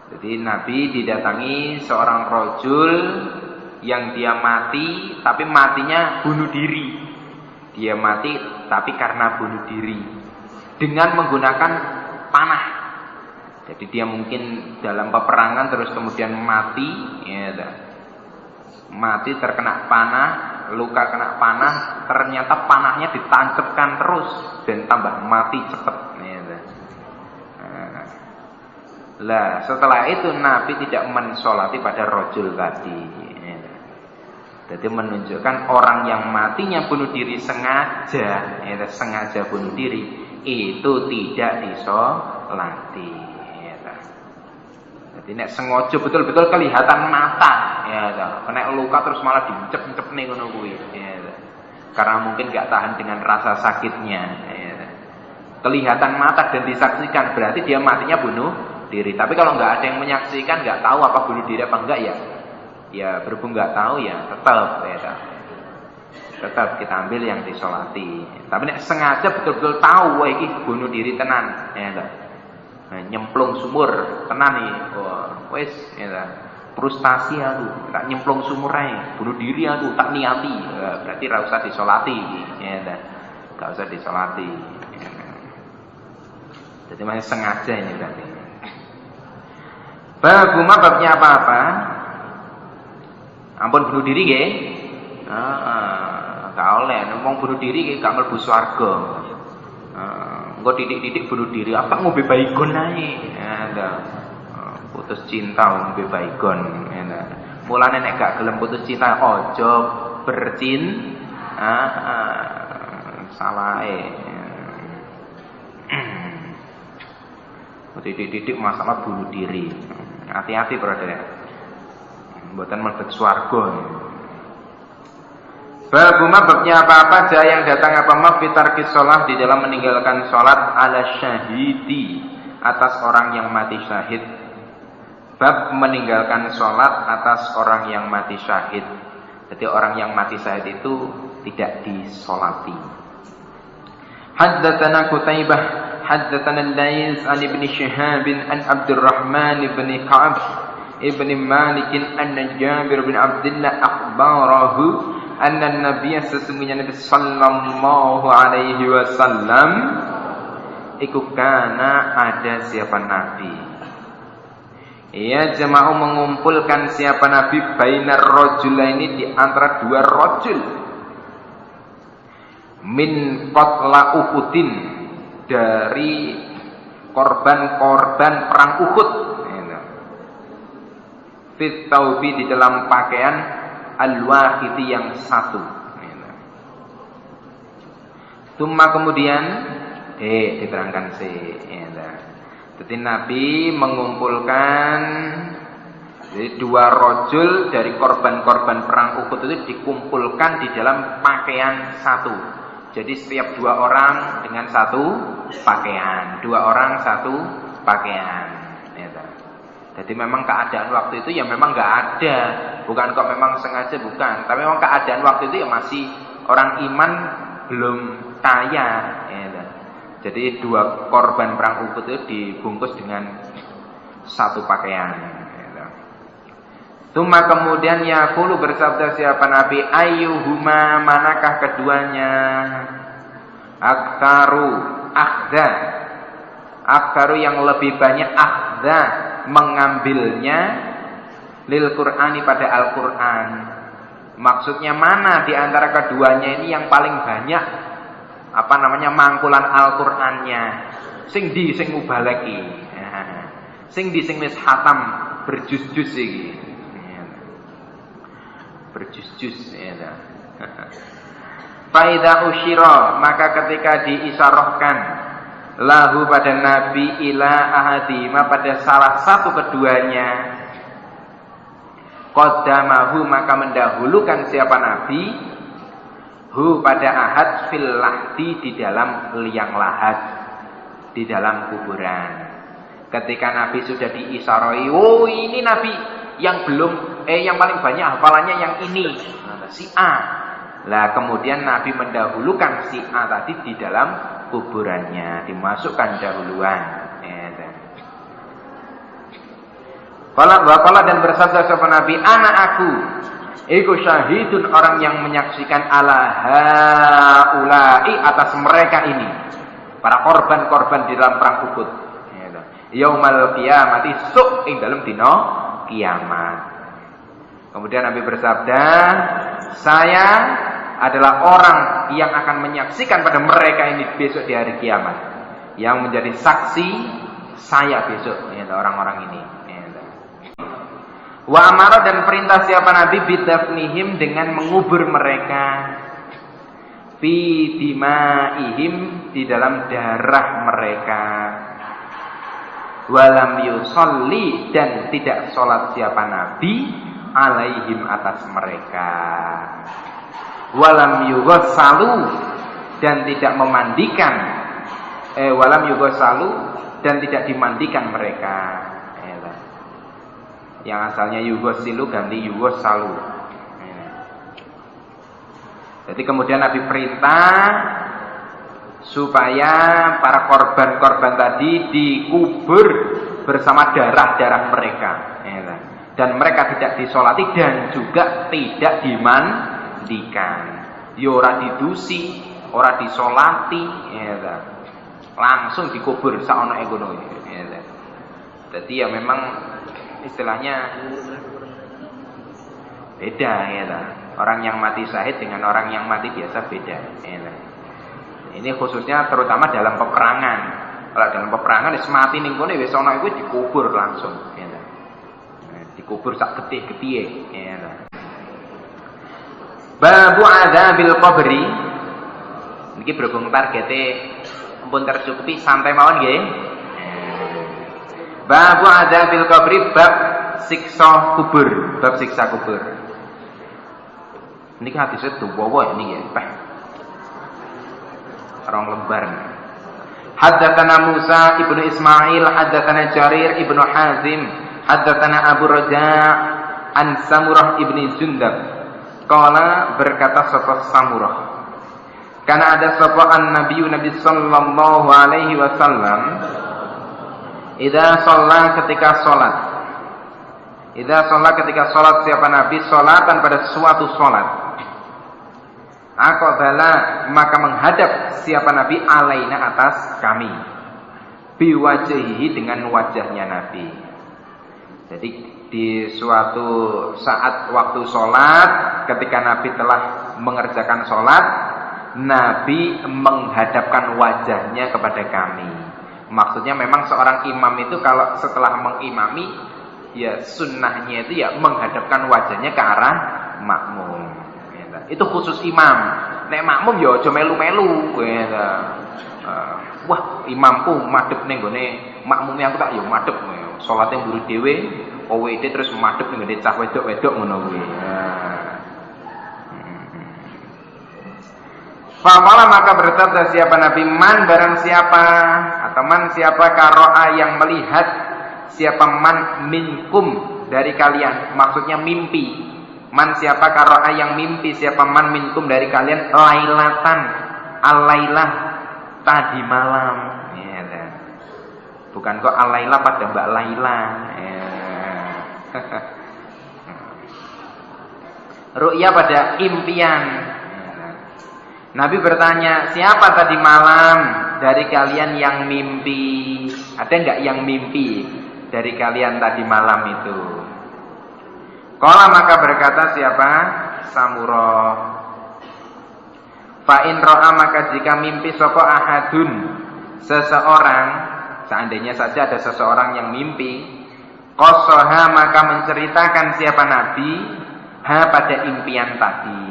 Jadi Nabi didatangi seorang rajul yang dia mati, tapi matinya bunuh diri. Dia mati tapi karena bunuh diri dengan menggunakan panah. Jadi dia mungkin dalam peperangan terus kemudian mati, ya, mati terkena panah, luka kena panah, ternyata panahnya ditancapkan terus dan tambah mati cepat. Ya. Lah setelah itu Nabi tidak mensolati pada rajul tadi. Ya. Jadi menunjukkan orang yang matinya bunuh diri sengaja, ya, sengaja bunuh diri, itu tidak disolati. Ya, jadi nek sengaja betul-betul kelihatan mata, ya, kena luka terus malah dincep-ncep nih ngono kuwi. Ya, karena mungkin gak tahan dengan rasa sakitnya. Ya. Kelihatan mata dan disaksikan berarti dia matinya bunuh diri. Tapi kalau nggak ada yang menyaksikan, nggak tahu apa bunuh diri apa enggak ya berhubung nggak tahu ya tetap kita ambil yang disolati. Tapi nek sengaja betul-betul tahu wah iki bunuh diri tenan, ya nah, nyemplung sumur tenan nih, wes ya frustasi aku tak nyemplung sumur ae, bunuh diri aku tak niati, berarti ra usah disolati, ya nggak usah disolati. Jadi masih sengaja ini berarti. Baguma babnya apa-apa? Ampun bunuh diri nggih. Gak oleh, ngomong bunuh diri gak mlebu swarga. Engko titik-titik bunuh diri, apa ngombe baygon ae. Putus cinta ngombe baygon. Mulane nek gak gelem putus cinta aja salahe. Titik-titik masalah bunuh diri. Hati-hati brother. Mboten mlebet swarga. Baguma babnya apa-apa aja yang datang apa mafitar kisolah di dalam meninggalkan sholat ala syahidi atas orang yang mati syahid. Bab meninggalkan sholat atas orang yang mati syahid. Jadi orang yang mati syahid itu tidak disolati. Haddatsana Qutaibah, haddatsana Al-Laits an Ibn Shihab an Abdurrahman ibn Ka'ab ibn Malik anna Jabir bin Abdullah akhbarahu anna Nabiy sesungguhnya Nabi sallallahu alaihi wasallam iku kana ada siapa Nabi ya jama'u mengumpulkan siapa Nabi bainar rajulaini di antara dua rajul min qatla Uhudin dari korban-korban perang Uhud fit taubi di dalam pakaian al-wahidi yang satu. Tumma kemudian diterangkan sih. Jadi Nabi mengumpulkan jadi dua rojul dari korban-korban perang Uhud itu dikumpulkan di dalam pakaian satu. Jadi setiap dua orang dengan satu pakaian, dua orang satu pakaian. Jadi memang keadaan waktu itu ya memang nggak ada, bukan kok memang sengaja bukan, tapi memang keadaan waktu itu ya masih orang iman belum kaya. Ya. Jadi dua korban perang Uhud itu dibungkus dengan satu pakaian. Ya. Tuma kemudian yaqulu bersabda siapa Nabi ayyuhuma manakah keduanya aktsaru yang lebih banyak akhda mengambilnya lil Qur'ani pada Al-Qur'an. Maksudnya mana di antara keduanya ini yang paling banyak mangkulan Al-Qur'annya? Sing mubaleki. Sing wis khatam berjus-jus iki. Berjus-jus ya. Faida usyira maka ketika diisyarahkan lahu pada Nabi ila ahadima pada salah satu keduanya qaddamahu maka mendahulukan siapa Nabi hu pada ahad fil lahdi di dalam liang lahat di dalam kuburan. Ketika Nabi sudah diisyarai, oh ini Nabi yang yang paling banyak hafalannya yang ini si A. Lah kemudian Nabi mendahulukan si A tadi di dalam kuburannya, dimasukkan dahuluan. Qala dan bersabda sapa Nabi, ana aku iku syahidun orang yang menyaksikan ala haula'i atas mereka ini, para korban-korban di dalam perang Uhud. Yaumal qiyamati suk ing dalam dina kiamat. Kemudian Nabi bersabda, saya adalah orang yang akan menyaksikan pada mereka ini besok di hari kiamat, yang menjadi saksi saya besok, orang-orang ini. Wa amara dan perintah siapa Nabi bidafnihim dengan mengubur mereka. fi dimaihim, di dalam darah mereka. Walam yusolli, dan tidak sholat siapa Nabi alaihim, atas mereka. Walam yughassalu, dan tidak memandikan. Walam yughassalu, dan tidak dimandikan mereka. Yang asalnya yughassilu ganti yughassalu. Jadi kemudian Nabi perintah supaya para korban-korban tadi dikubur bersama darah-darah mereka, dan mereka tidak disolati dan juga tidak dimandikan. Ora didusi, ora disolati, langsung dikubur saono ngono. Jadi ya memang istilahnya beda ya. Orang yang mati syahid dengan orang yang mati biasa beda. Ini khususnya terutama dalam peperangan. Kalau dalam peperangan wis mati ning kene wis ana iku dikubur langsung. Dikubur sak getih-getihe. Babu adzabil qabri. Niki berhubung targete ampun tercukupi santai mawon nggih. Babu adzabil qabri, bab siksa kubur, bab siksa kubur. Niki hadisnya dawa ini ya, Pak. Rong lembar. Haddatsana Musa ibnu Ismail, haddatsana Jarir ibnu Hazim, haddatsana Abu Raja' an Samurah ibni Jundab. Qala, berkata sapa Samurah, karena ada sapa Nabi sallallahu alaihi wasallam, idza shalla, ketika salat. Idza shalla, ketika salat siapa Nabi, salatan pada suatu salat. Aqbala, maka menghadap siapa Nabi, alaina, atas kami, biwajhihi, dengan wajahnya Nabi. Jadi di suatu saat waktu sholat, ketika Nabi telah mengerjakan sholat, Nabi menghadapkan wajahnya kepada kami. Maksudnya memang seorang imam itu kalau setelah mengimami, ya sunnahnya itu ya menghadapkan wajahnya ke arah makmum. Itu khusus imam. Nek makmum ya aja melu-melu. Wah, imamku madhep ning gone makmume aku tak ya madhep. Salate mburi dhewe, OWD terus madhep ning gone cah wedok-wedok ngono kuwi. Faqala, maka bersabda siapa Nabi, man, barang siapa, atau man siapa, karo'a, yang melihat, siapa man minkum, dari kalian, maksudnya mimpi. Man siapa, karo'a, yang mimpi, siapa man minkum, dari kalian, lailatan, al-lailah, tadi malam. Bukan kok al-lailah pada Mbak Laila. Ru'ya pada impian. Nabi bertanya, siapa tadi malam dari kalian yang mimpi? Ada enggak yang mimpi dari kalian tadi malam itu? Qala, maka berkata siapa? Samurah. Fa in ra'a, maka jika mimpi sapa ahadun, seseorang, seandainya saja ada seseorang yang mimpi, qasaha, maka menceritakan siapa Nabi ha pada impian tadi.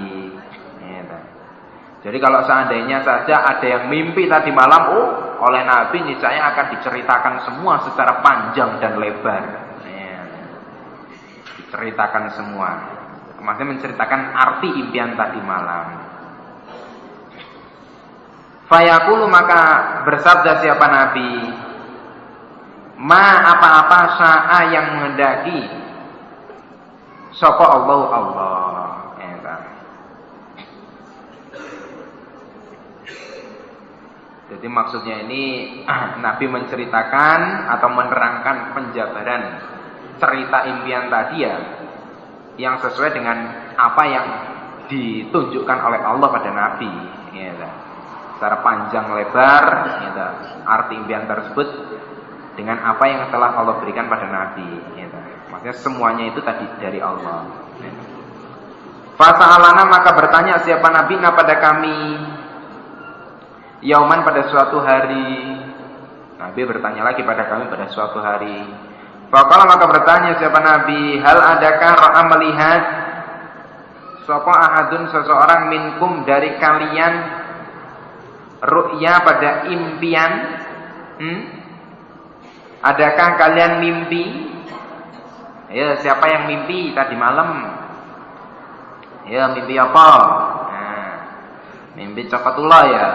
Jadi kalau seandainya saja ada yang mimpi tadi malam, oleh Nabi niscaya akan diceritakan semua secara panjang dan lebar. Diceritakan semua. Maksudnya menceritakan arti impian tadi malam. Fayaqulu, maka bersabda siapa Nabi, ma, apa-apa, sya'a, yang menghendaki, sapa Allah. Jadi maksudnya ini Nabi menceritakan atau menerangkan penjabaran cerita impian tadi ya, yang sesuai dengan apa yang ditunjukkan oleh Allah pada Nabi. Secara panjang lebar, arti impian tersebut dengan apa yang telah Allah berikan pada Nabi. Maksudnya semuanya itu tadi dari Allah. Fasa'alana, maka bertanya siapa Nabi pada kami, yauman, pada suatu hari. Nabi bertanya lagi pada kami pada suatu hari. Faqala, maka bertanya siapa Nabi, hal adakah ra'a, melihat, sapa ahadun, seseorang, minkum, dari kalian, Ru'ya pada impian. Adakah kalian mimpi? Ya, siapa yang mimpi tadi malam? Ya, mimpi apa? Nah, mimpi cokotullah ya.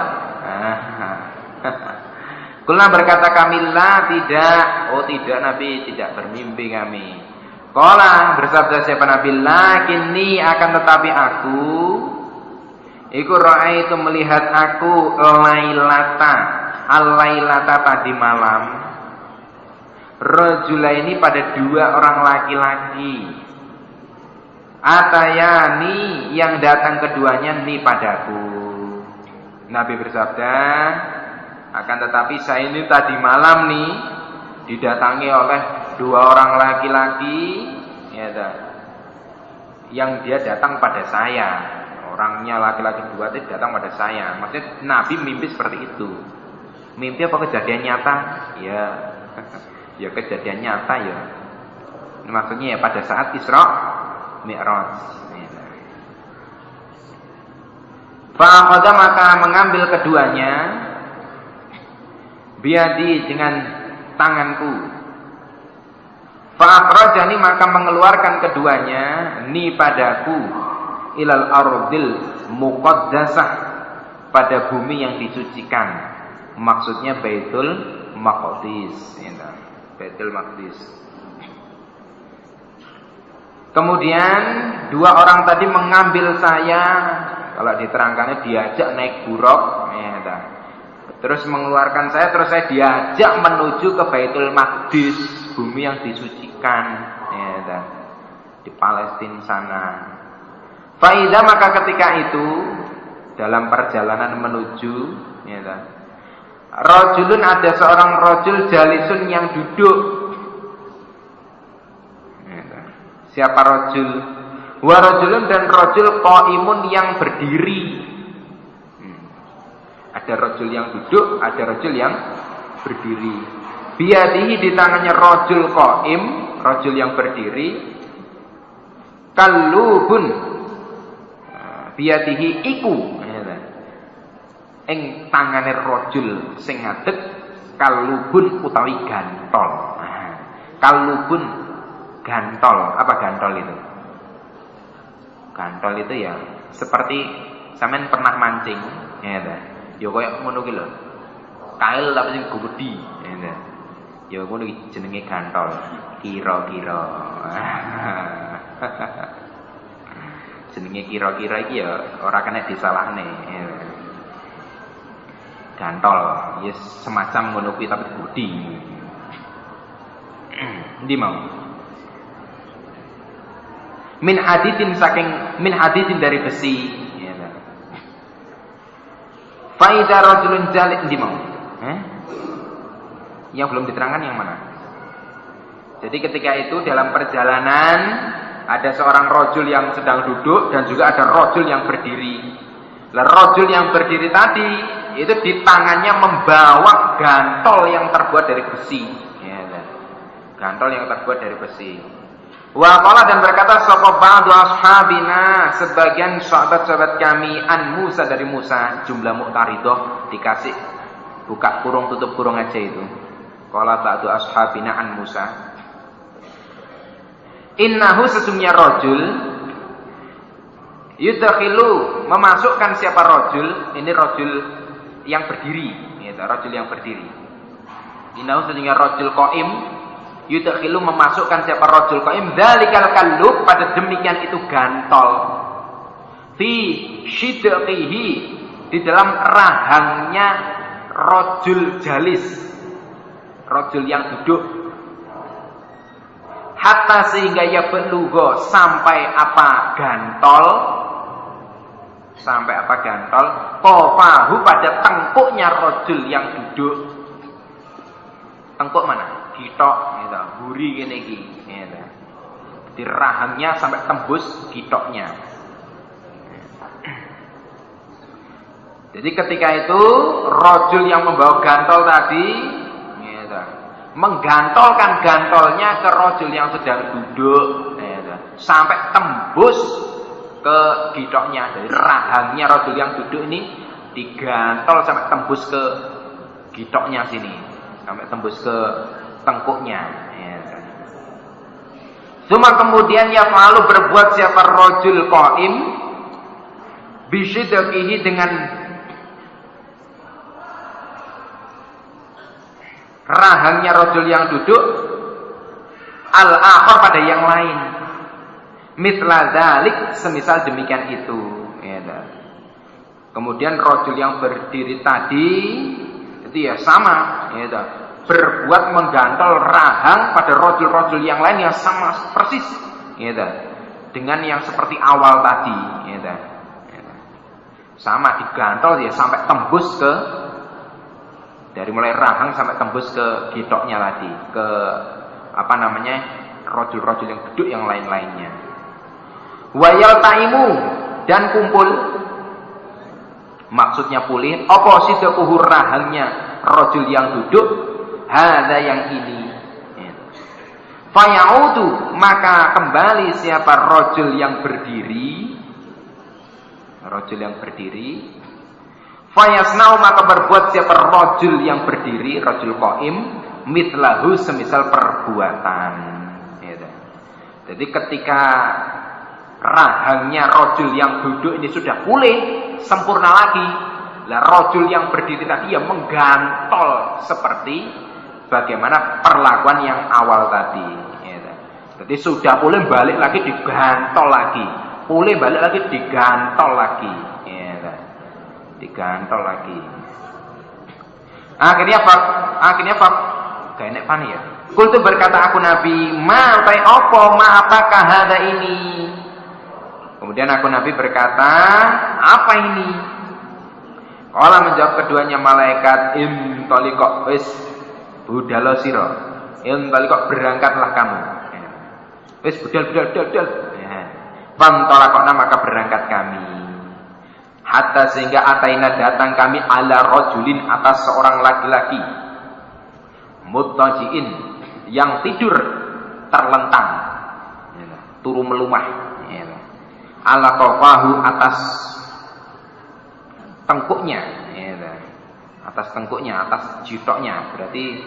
Kulna berkata kami, la, tidak. Oh tidak Nabi, tidak bermimpi kami. Qala, bersabda siapa Nabi, lakinni, akan tetapi aku iku ra'aitu, melihat aku al-lailata tadi malam, rajulaini, pada dua orang laki-laki, atayani, yang datang keduanya ni padaku. Nabi bersabda, akan tetapi saya ini tadi malam nih didatangi oleh dua orang laki-laki, ya, yang dia datang pada saya. Orangnya laki-laki dua itu datang pada saya. Maksudnya Nabi mimpi seperti itu. Mimpi apa kejadian nyata? Ya, ya kejadian nyata ya. Maksudnya ya pada saat Isra Mi'raj. Fa'akhadha, maka mengambil keduanya, biadi, dengan tanganku. Fa'akhrajani, maka mengeluarkan keduanya, ni padaku, ilal ardil muqaddasah, pada bumi yang disucikan. Maksudnya Baitul Maqdis, Baitul Maqdis. Kemudian dua orang tadi mengambil saya, kalau diterangkannya diajak naik buruk, terus mengeluarkan saya, terus saya diajak menuju ke Baitul Maqdis, bumi yang disucikan, di Palestina sana. Faida, maka ketika itu dalam perjalanan menuju, rajulun, ada seorang rajul, jalisun, yang duduk. Siapa rajul? Wa rajulun, dan rajul, qaimun, yang berdiri. Ada rajul yang duduk, ada rajul yang berdiri. Biadihi, di tangannya rajul qaim, rajul yang berdiri, kalubun, biadihi iku, ing tangane rajul sing ngadeg, kalubun utawi gantol. Kalubun, gantol. Apa gantol itu? Gantol itu ya seperti sampean pernah mancing, ya koyo ngono ki lho. Kail tapi sing gedhi, ya ngono iki jenenge gantol. Kira-kira. Jenenge kira-kira iki ya ora kena disalahne. Gantol, ya semacam ngono kuwi tapi gedhi. Ndi mau? Min hadidin dari besi. Faida rajulun jalik, ndi mau? Yang belum diterangkan yang mana? Jadi ketika itu dalam perjalanan ada seorang rajul yang sedang duduk dan juga ada rajul yang berdiri. Lah rajul yang berdiri tadi itu di tangannya membawa gantol yang terbuat dari besi. Gantol yang terbuat dari besi. Wa qala, dan berkata sapa ba'du ashabina, sebagian sahabat-sahabat kami, an Musa, dari Musa, jumlah muqtaridah dikasih buka kurung tutup kurung aja itu. Qala ba'du ashabina an Musa, innahu, sesungguhnya rajul, yudkhilu, memasukkan siapa rajul, ini rajul yang berdiri, rajul yang berdiri. Innahu, sesungguhnya rajul qaim, yudkhilu, memasukkan siapa rajul qaim, dzalikal kallub, pada demikian itu gantol, fi shidqihi, di dalam rahangnya rajul jalis, rajul yang duduk, hatta, sehingga ya belugho, sampai apa gantol, kofahu, pada tengkuknya rajul yang duduk. Tengkuk mana? Gitok, buri gini iki, di rahangnya sampai tembus gitoknya. Jadi ketika itu rajul yang membawa gantol tadi menggantolkan gantolnya ke rajul yang sedang duduk, sampai tembus ke gitoknya. Dari rahangnya rajul yang duduk ini digantol sampai tembus ke gitoknya sini, sampai tembus ke tengkuknya. Ya. Cuma kemudian ya lalu berbuat siapa rojul qaim bisyidqihi dengan rahangnya rojul yang duduk al-akhar pada yang lain. Mithla dzalik, semisal demikian itu. Ya. Kemudian rojul yang berdiri tadi itu ya sama, ya, berbuat menggantol rahang pada rojul-rojul yang lain yang sama persis, ya, dengan yang seperti awal tadi, ya, sama digantol ya sampai tembus ke, dari mulai rahang sampai tembus ke gitoknya tadi, ke apa namanya, rojul-rojul yang duduk yang lain-lainnya. Wayal taimu, dan kumpul, maksudnya pulih opositakuhu rahangnya rojul yang duduk, hadza yang ini. Fayaudu, maka kembali siapa rojul yang berdiri, rojul yang berdiri. Fayasnau, maka berbuat siapa rojul yang berdiri, rojul qaim, mitlahu, semisal perbuatan. Jadi ketika rahangnya rojul yang duduk ini sudah pulih sempurna lagi, lah rojul yang berdiri tadi yang menggantol seperti bagaimana perlakuan yang awal tadi. Jadi sudah pulih balik lagi digantol lagi, pulih balik lagi digantol lagi, digantol lagi. Akhirnya apa? Gak enak pani ya. Kultu, berkata aku Nabi, ma utai opo, ma apakah hada ini? Kemudian aku Nabi berkata, apa ini? Kala, menjawab keduanya malaikat, imtolikok, wis budalo siro, imtolikok, berangkatlah kamu. Wis budal. Pantolakokna, maka berangkat kami. Hatta sehingga ataina datang kami ala rojulin, atas seorang laki-laki, muttajiin, yang tidur terlentang, turu melumah. Ala qafahu, atas tengkuknya, atas tengkuknya, atas jitoknya, berarti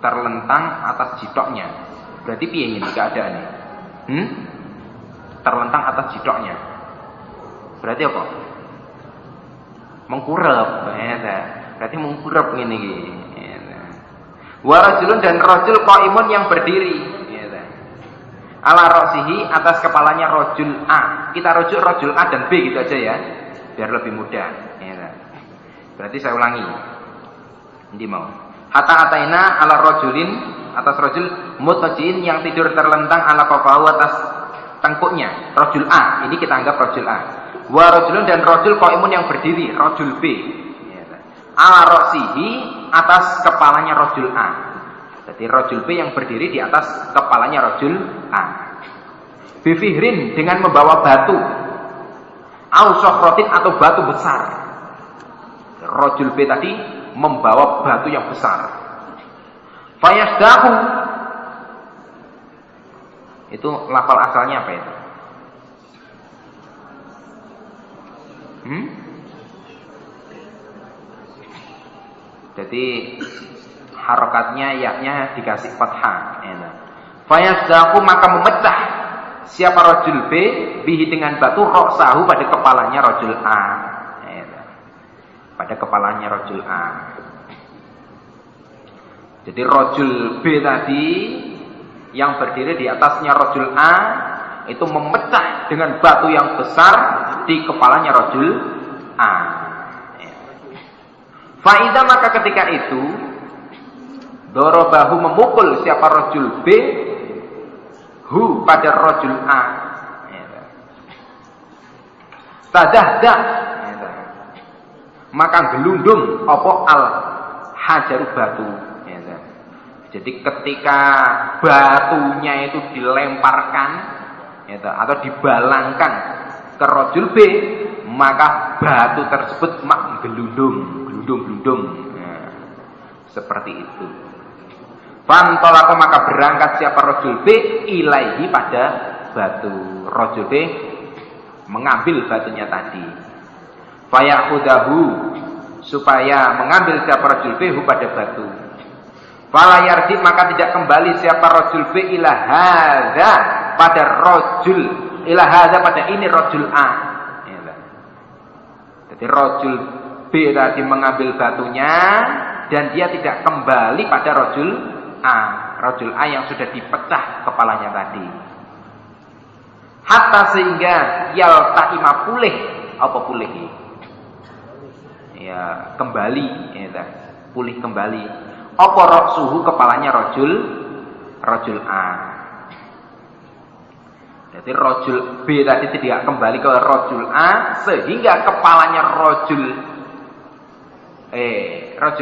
terlentang atas jitoknya, berarti piye ini keadaannya? Terlentang atas jitoknya, berarti apa? Mengkurep, berarti mengkurep ini. Warajulun, dan rojul qaimun yang berdiri, ala roksihi, atas kepalanya rojul A. Kita rujuk rojul A dan B gitu aja ya, biar lebih mudah. Berarti saya ulangi. Ini mau. Hatta ataina ala rojulin, atas rojul mutajiin yang tidur terlentang, ala qafahu, atas tengkuknya rojul A. Ini kita anggap rojul A. Wa rojulun, dan rojul qaimun yang berdiri, rojul B. Ala roksihi, atas kepalanya rojul A. Jadi rojul B yang berdiri di atas kepalanya rojul A. Bifihrin, dengan membawa batu, au sokhrotin, atau batu besar. Rojul B tadi membawa batu yang besar. Fayasdahu, itu lafal asalnya apa itu? Jadi harokatnya yaknya dikasih fathah. Fayasdahu, maka memecah siapa rojul B bihi dengan batu roksahu, pada kepalanya rojul A. Pada kepalanya rojul A. Jadi rojul B tadi yang berdiri di atasnya rojul A itu memecah dengan batu yang besar di kepalanya rojul A. Faidah, maka ketika itu dorobahu, memukul siapa rojul B hu, pada rojul A. Tadahdah, maka gelundung opo al hajaru, batu. Jadi ketika batunya itu dilemparkan atau dibalangkan ke rojul B, maka batu tersebut gelundung. Seperti itu. Fantolako, maka berangkat siapa rojul B ilaihi, pada batu. Rojul B mengambil batunya tadi. Fayahudahu, supaya mengambil siapa rajul B pada batu. Fala yarji, maka tidak kembali siapa rajul B ila hadza, pada rajul ila hadza, pada ini rajul A. Jadi rajul B tadi mengambil batunya dan dia tidak kembali pada rajul A. Rajul A yang sudah dipecah kepalanya tadi. Hatta sehingga yaltaima pulih, apa pulih? Ya, kembali, ya, pulih kembali. Apa roksuhu, kepalanya rajul A. Jadi rajul B tadi tidak kembali ke rajul A sehingga kepalanya rajul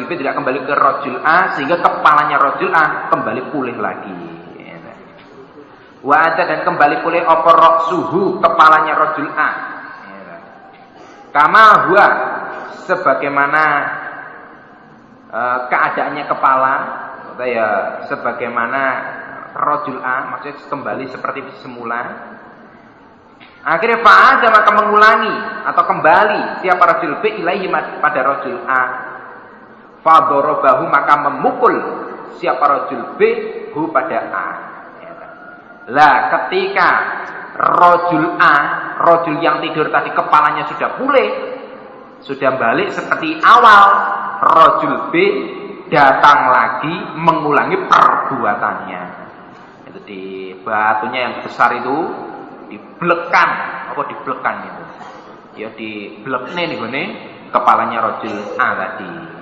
B tidak kembali ke rajul A sehingga kepalanya rajul A kembali pulih lagi. Wa ada, dan kembali pulih apa roksuhu, kepalanya rajul A. Kama huwa, sebagaimana keadaannya kepala, atau ya sebagaimana rajul A, maksudnya kembali seperti semula. Akhirnya fa'ada, maka mengulangi atau kembali siapa rajul B ilaihi pada rajul A. Fadorobahu, maka memukul siapa rajul B hu pada A. Lah ketika rajul A, rajul yang tidur tadi kepalanya sudah pulih, sudah balik seperti awal, rajul B datang lagi mengulangi perbuatannya. Itu di batunya yang besar itu diblekan, apa diblekan itu? Ya diblekne nih gone kepalanya rajul A tadi.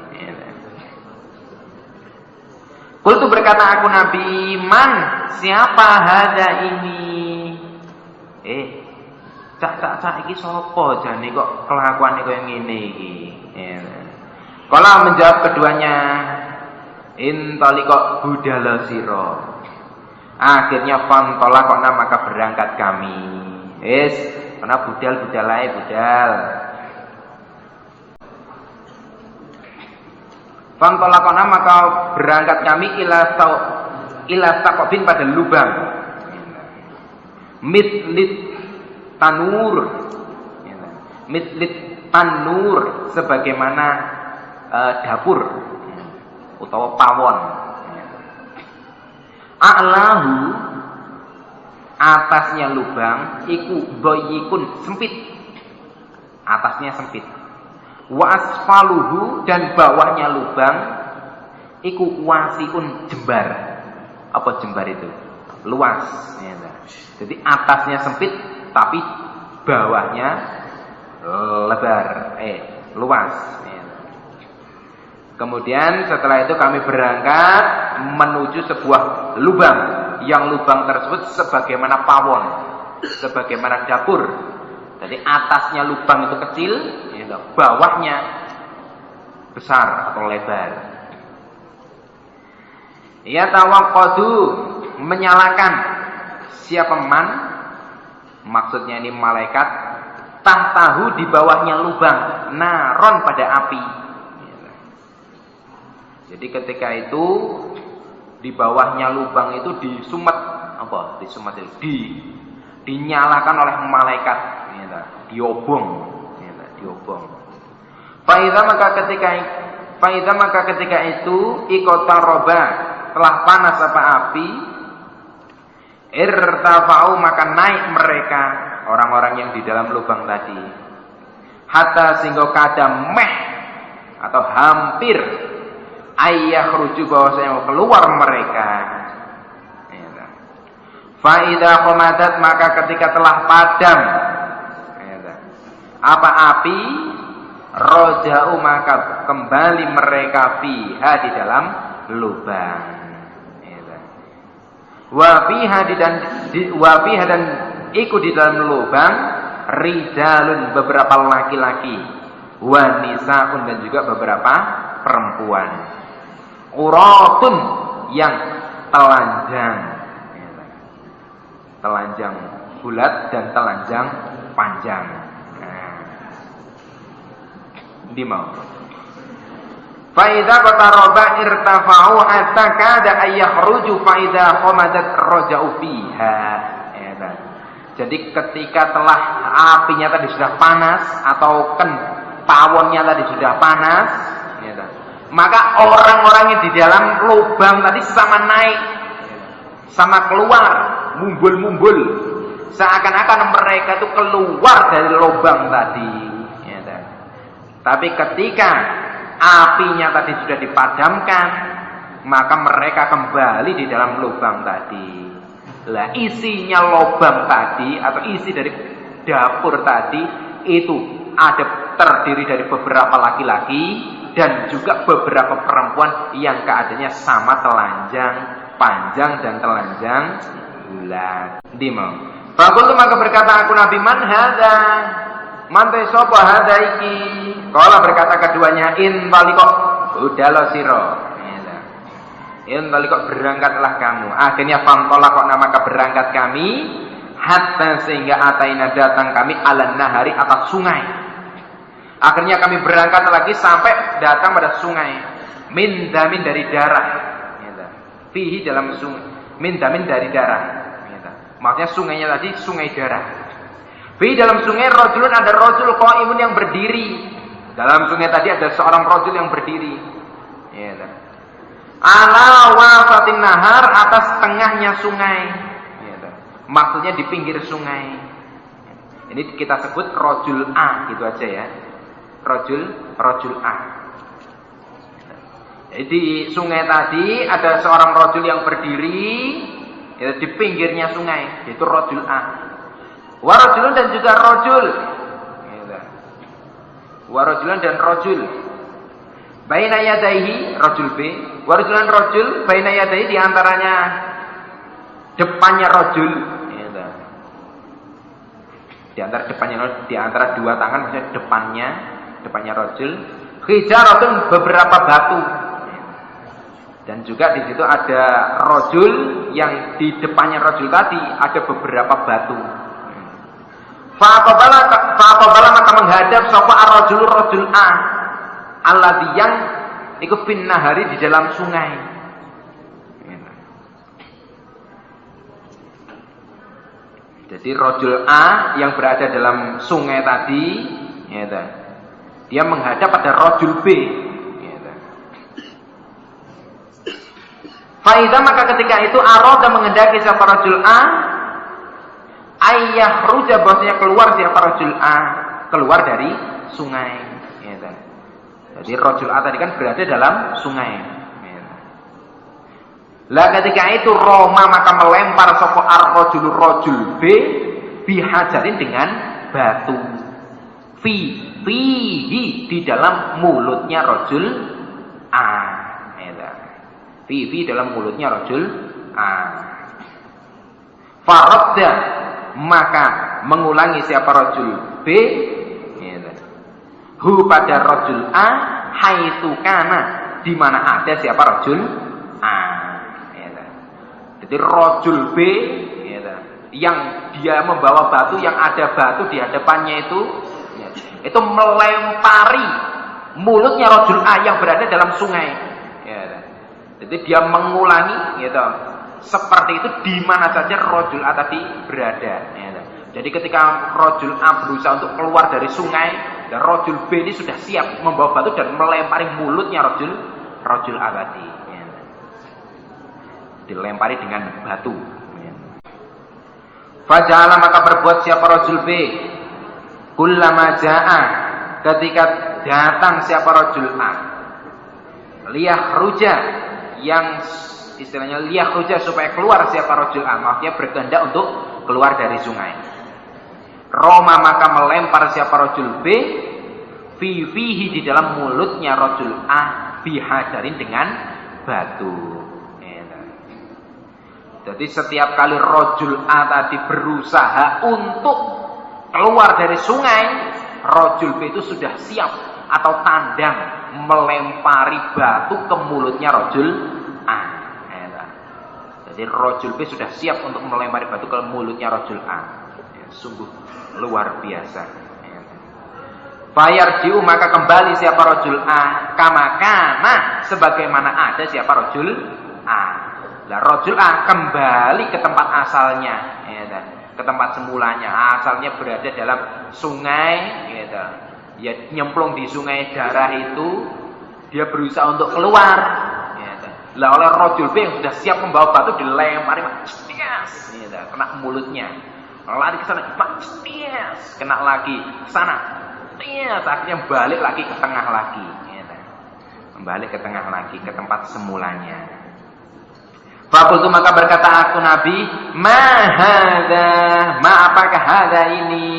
Qultu, berkata aku Nabi, man, siapa hada ini? Cak iki sapa jane kok kelakuane koyo ngene iki. Kala menjawab keduanya, intaliqa budala sira. Akhirnya fantolakona, maka berangkat kami. Karena budal-budalae budal. Fantolakona, maka berangkat kami ila taqobin, pada lubang. Mitlit tanur, sebagaimana dapur utawa pawon. A'lahu, atasnya lubang iku doyikun, sempit, atasnya sempit. Wa asfaluhu, dan bawahnya lubang iku wasiun, jembar. Apa jembar itu? Luas. Jadi atasnya sempit tapi bawahnya lebar, luas. Kemudian setelah itu kami berangkat menuju sebuah lubang, yang lubang tersebut sebagaimana pawon, sebagaimana dapur. Jadi atasnya lubang itu kecil, bawahnya besar atau lebar. Ya tawaqqadu, menyalakan siapa man, maksudnya ini malaikat, tahtahu, di bawahnya lubang, naron, pada api. Jadi ketika itu di bawahnya lubang itu disumet, apa? Disumet itu dinyalakan oleh malaikat, diobong, diobong. Faidha, maka ketika itu ikotaroba, telah panas apa api, irtafa'u, maka naik mereka, orang-orang yang di dalam lubang tadi, hatta sehingga kadang meh atau hampir ayyakhruju, bahwasanya keluar mereka. Fa idza qamadat, maka ketika telah padam apa api, roja'u, maka kembali mereka fiha, di dalam lubang. Wa fiha, dan ikut di dalam lubang, rijalun, beberapa laki-laki, wa nisaun, dan juga beberapa perempuan. Uratun, yang telanjang, telanjang bulat dan telanjang panjang. Di mau. Fa idza qataraba irtafa'u hatta kada ayyakhruju fa idza qamadat raja'u fiha. Jadi ketika telah apinya tadi sudah panas atau pawonnya tadi sudah panas, ya, maka orang-orang yang di dalam lubang tadi sama naik, sama keluar, mumbul-mumbul, seakan-akan mereka itu keluar dari lubang tadi. Ya, tapi ketika apinya tadi sudah dipadamkan, maka mereka kembali di dalam lubang tadi. Lah isinya lubang tadi atau isi dari dapur tadi itu terdiri dari beberapa laki-laki dan juga beberapa perempuan yang keadaannya sama telanjang, panjang dan telanjang bulat. Dimo. Fakultu maka berkata aku Nabi, man hadza? Man sapa hadza iki? Kala berkata keduanya, in taliko budalo sira. In taliko berangkatlah kamu. Akhirnya famtola kok maka berangkat kami hatta sehingga ataina datang kami alan nahari atas sungai. Akhirnya kami berangkat lagi sampai datang pada sungai. Min damin dari darah. Fihi dalam sungai. Min damin dari darah. Maksudnya sungainya tadi sungai darah. Fihi dalam sungai rajulun ada rajul qaimun yang berdiri. Dalam sungai tadi ada seorang rajul yang berdiri. Ala wasatin nahar atas tengahnya sungai. Maksudnya di pinggir sungai. Ini kita sebut rajul A gitu aja ya. Rajul A. Jadi di sungai tadi ada seorang rajul yang berdiri di pinggirnya sungai, yaitu rajul A. Warajulun dan juga rajul. Warajulun dan rajul. Baina yadaihi rajul B, warajulan rajul baina yadaihi di antaranya depannya rajul. Di antara dua tangan maksudnya depannya rajul, hijaratun beberapa batu. Dan juga di situ ada rajul yang di depannya rajul tadi ada beberapa batu. Faqabala maka menghadap sapa ar-rajul rajul A. Alladhi yang ikut fin nahari di dalam sungai. Jadi rajul A yang berada dalam sungai tadi, dia menghadap pada rajul B. Faidah maka ketika itu aroda menghendaki siapa rajul A, ayah ruja bahasanya keluar siapa rajul A, keluar dari sungai. Jadi rajul A tadi kan berada dalam sungai. Lah ketika itu Roma maka melempar sapa ar-rajul B bihajarin dengan batu. Fihi di dalam mulutnya rajul A. Fihi dalam mulutnya rajul A. Faradda maka mengulangi siapa rajul B hu pada rajul A haitsu kana di mana ada siapa rajul A. Jadi rajul B yang dia membawa batu, yang ada batu di hadapannya itu melempari mulutnya rajul A yang berada dalam sungai. Jadi dia mengulangi seperti itu di mana saja rajul A tadi berada. Jadi ketika rajul A berusaha untuk keluar dari sungai, dan rajul B ini sudah siap membawa batu dan melempari mulutnya rajul A tadi. Dilempari dengan batu. Faja'ala maka berbuat siapa rajul B, kullama ja'a ketika datang siapa rajul A, liyahruja yang istilahnya liyahruja supaya keluar siapa rajul A, maksudnya berkehendak untuk keluar dari sungai. Roma maka melempar siapa rajul B fihi di dalam mulutnya rajul A bihajarin dengan batu. Jadi setiap kali rajul A tadi berusaha untuk keluar dari sungai, rajul B itu sudah siap atau tandang melempari batu ke mulutnya rajul A. Jadi rajul B sudah siap untuk melempari batu ke mulutnya rajul A. Sungguh luar biasa. Fayarji'u maka kembali siapa rajul A kama kana sebagaimana ada siapa rajul A. Lah rajul A kembali ke tempat asalnya, ke tempat semulanya. Asalnya berada dalam sungai, gitu. Ya nyemplung di sungai darah itu, dia berusaha untuk keluar. Gitu. Lah oleh rajul B yang sudah siap membawa batu dilempari, gitu, kena mulutnya. Lari ke sana, kena lagi ke sana. Akhirnya balik lagi ke tengah lagi. Gitu. Kembali ke tengah lagi ke tempat semulanya. Fakultu maka berkata aku Nabi, ma hadza, ma apakah hadza ini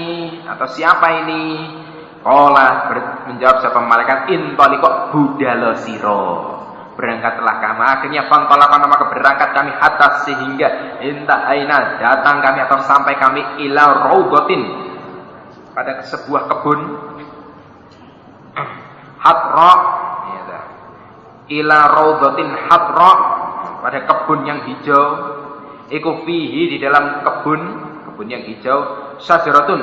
atau siapa ini? Qala menjawab siapa malaikat, intaliqa budalo siro. Berangkatlah kami. Akhirnya fantalaqa maka berangkat kami hatta sehingga intahaina datang kami atau sampai kami ila raudhatin pada sebuah kebun hatra, ila raudhatin hatra pada kebun yang hijau. Iku fihi di dalam kebun yang hijau syajaratun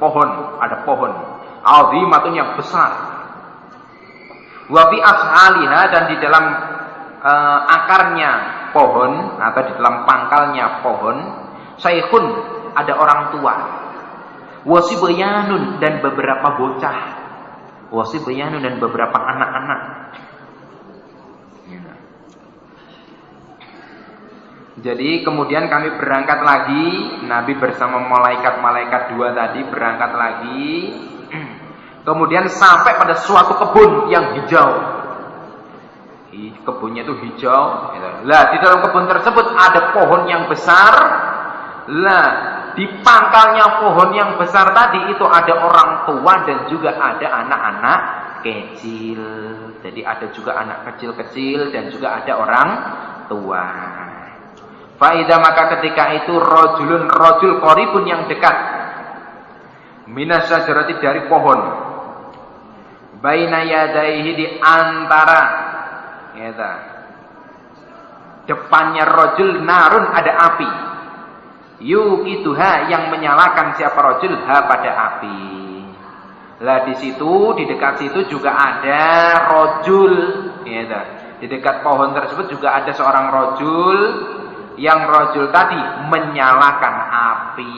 pohon, ada pohon azimatun yang besar. Wa fi ashaliha dan di dalam akarnya pohon atau di dalam pangkalnya pohon saikhun ada orang tua. Wasibyanun dan beberapa bocah. Wasibyanun dan beberapa anak-anak. Jadi kemudian kami berangkat lagi, Nabi bersama malaikat-malaikat dua tadi berangkat lagi. Kemudian sampai pada suatu kebun yang hijau. Kebunnya itu hijau. Lah di dalam kebun tersebut ada pohon yang besar. Lah di pangkalnya pohon yang besar tadi itu ada orang tua dan juga ada anak-anak kecil. Jadi ada juga anak kecil-kecil dan juga ada orang tua. Faida maka ketika itu rajul qaribun yang dekat minasyajarati dari pohon, baina yadaihi di antara depannya rajul narun ada api, yukituha yang menyalakan siapa rajul ha pada api. Lah di situ di dekat situ juga ada rajul, di dekat pohon tersebut juga ada seorang rajul. Yang rajul tadi menyalakan api.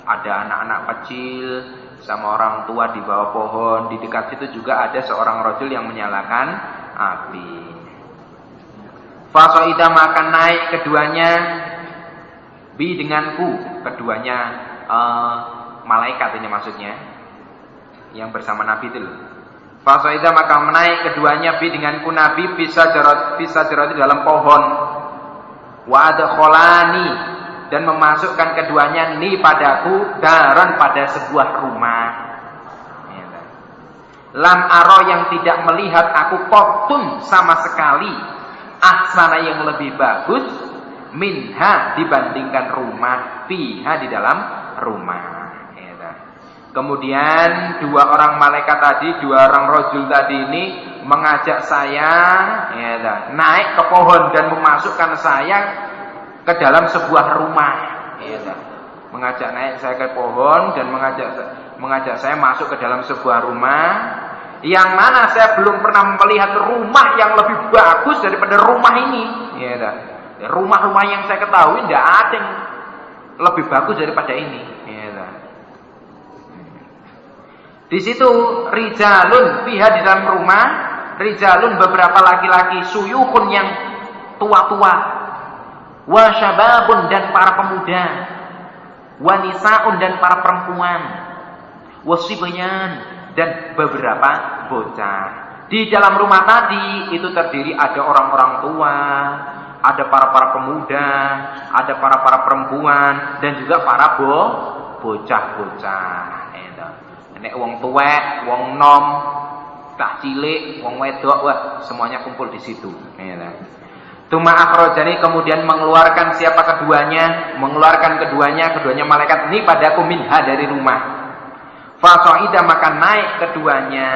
Ada anak-anak kecil sama orang tua di bawah pohon. Di dekat situ juga ada seorang rajul yang menyalakan api. Fasoida maka naik keduanya bi denganku. Keduanya malaikat ini maksudnya, yang bersama Nabi itu. Fasoida maka menaik keduanya bi denganku Nabi bisa jerat dalam pohon. Wa adkholani dan memasukkan keduanya ni padaku daran pada sebuah rumah. Lam aro yang tidak melihat aku qotun sama sekali ahsana yang lebih bagus minha dibandingkan rumah fiha di dalam rumah. Kemudian dua orang malaikat tadi, dua orang rajul tadi ini mengajak saya naik ke pohon dan memasukkan saya ke dalam sebuah rumah. Mengajak naik saya ke pohon dan mengajak saya masuk ke dalam sebuah rumah yang mana saya belum pernah melihat rumah yang lebih bagus daripada rumah ini. Rumah-rumah yang saya ketahui tidak ada yang lebih bagus daripada ini. Di situ rijalun fiha di dalam rumah, rijalun beberapa laki-laki suyukhun yang tua-tua, wa syababun dan para pemuda, wa nisaun dan para perempuan, wa sibyan dan beberapa bocah. Di dalam rumah tadi itu terdiri ada orang-orang tua, ada para pemuda, ada para perempuan dan juga para bocah-bocah. Nek wong tuwek, wong nom, cah cilik, wong wedok, wah semuanya kumpul di situ. Tuma akhrajani kemudian mengeluarkan siapa keduanya, keduanya malaikat ini padaku minha dari rumah. Fasoida maka naik keduanya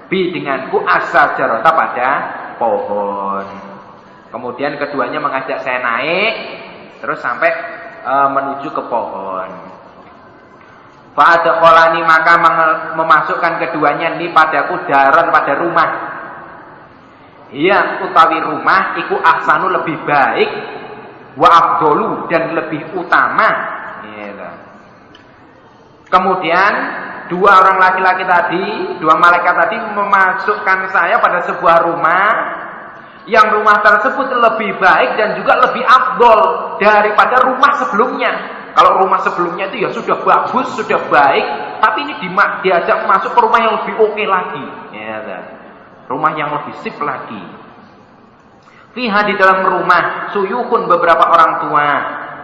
bi denganku asyajarata pada pohon. Kemudian keduanya mengajak saya naik terus sampai menuju ke pohon. Fa'adkholani maka memasukkan keduanya ini padaku daran pada rumah. Iya utawi rumah iku ahsanu lebih baik wa afdolu dan lebih utama. Gitu. Kemudian dua orang laki-laki tadi, dua malaikat tadi memasukkan saya pada sebuah rumah yang rumah tersebut lebih baik dan juga lebih afdol daripada rumah sebelumnya. Kalau rumah sebelumnya itu ya sudah bagus, sudah baik, tapi ini diajak masuk ke rumah yang lebih oke lagi. Gitu. Rumah yang lebih sip lagi. Fiha di dalam rumah suyukun beberapa orang tua,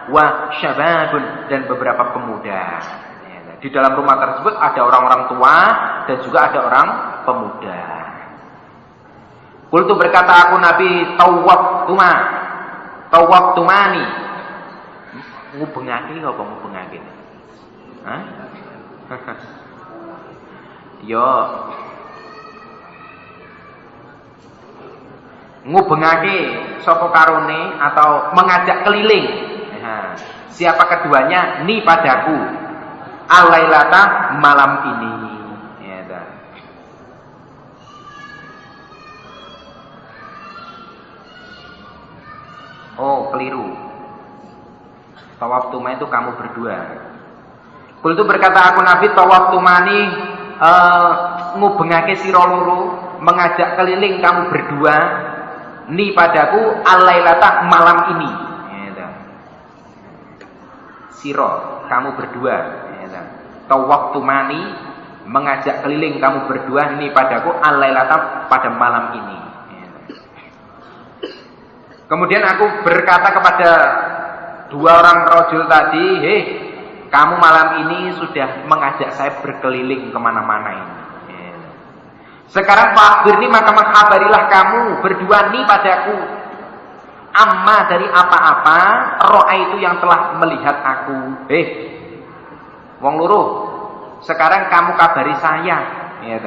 wa syababun dan beberapa pemuda. Di dalam rumah tersebut ada orang-orang tua dan juga ada orang pemuda. Qultu berkata aku Nabi tawwabtumani. Ngubengake apa ngubengake? Hah? Yo ngubengake sapa karone atau mengajak keliling. Nah, siapa keduanya? Ni padaku. Alailata malam ini. Ya, dah. Oh, keliru. Tawaf tuma itu kamu berdua. Qultu berkata aku Nabi tawaf tumani ngubengake sira loro, mengajak keliling kamu berdua. Ni padaku alailata malam ini. Ya, siro kamu berdua. Ya, tawaf tumani mengajak keliling kamu berdua. Ni padaku alailata pada malam ini. Ya. Kemudian aku berkata kepada dua orang rajul tadi, hei, kamu malam ini sudah mengajak saya berkeliling kemana-mana ini. Sekarang Pak Birni maka mengkabarilah kamu berdua nih padaku amma dari apa-apa ro'a itu yang telah melihat aku. Wong loro, sekarang kamu kabari saya ya,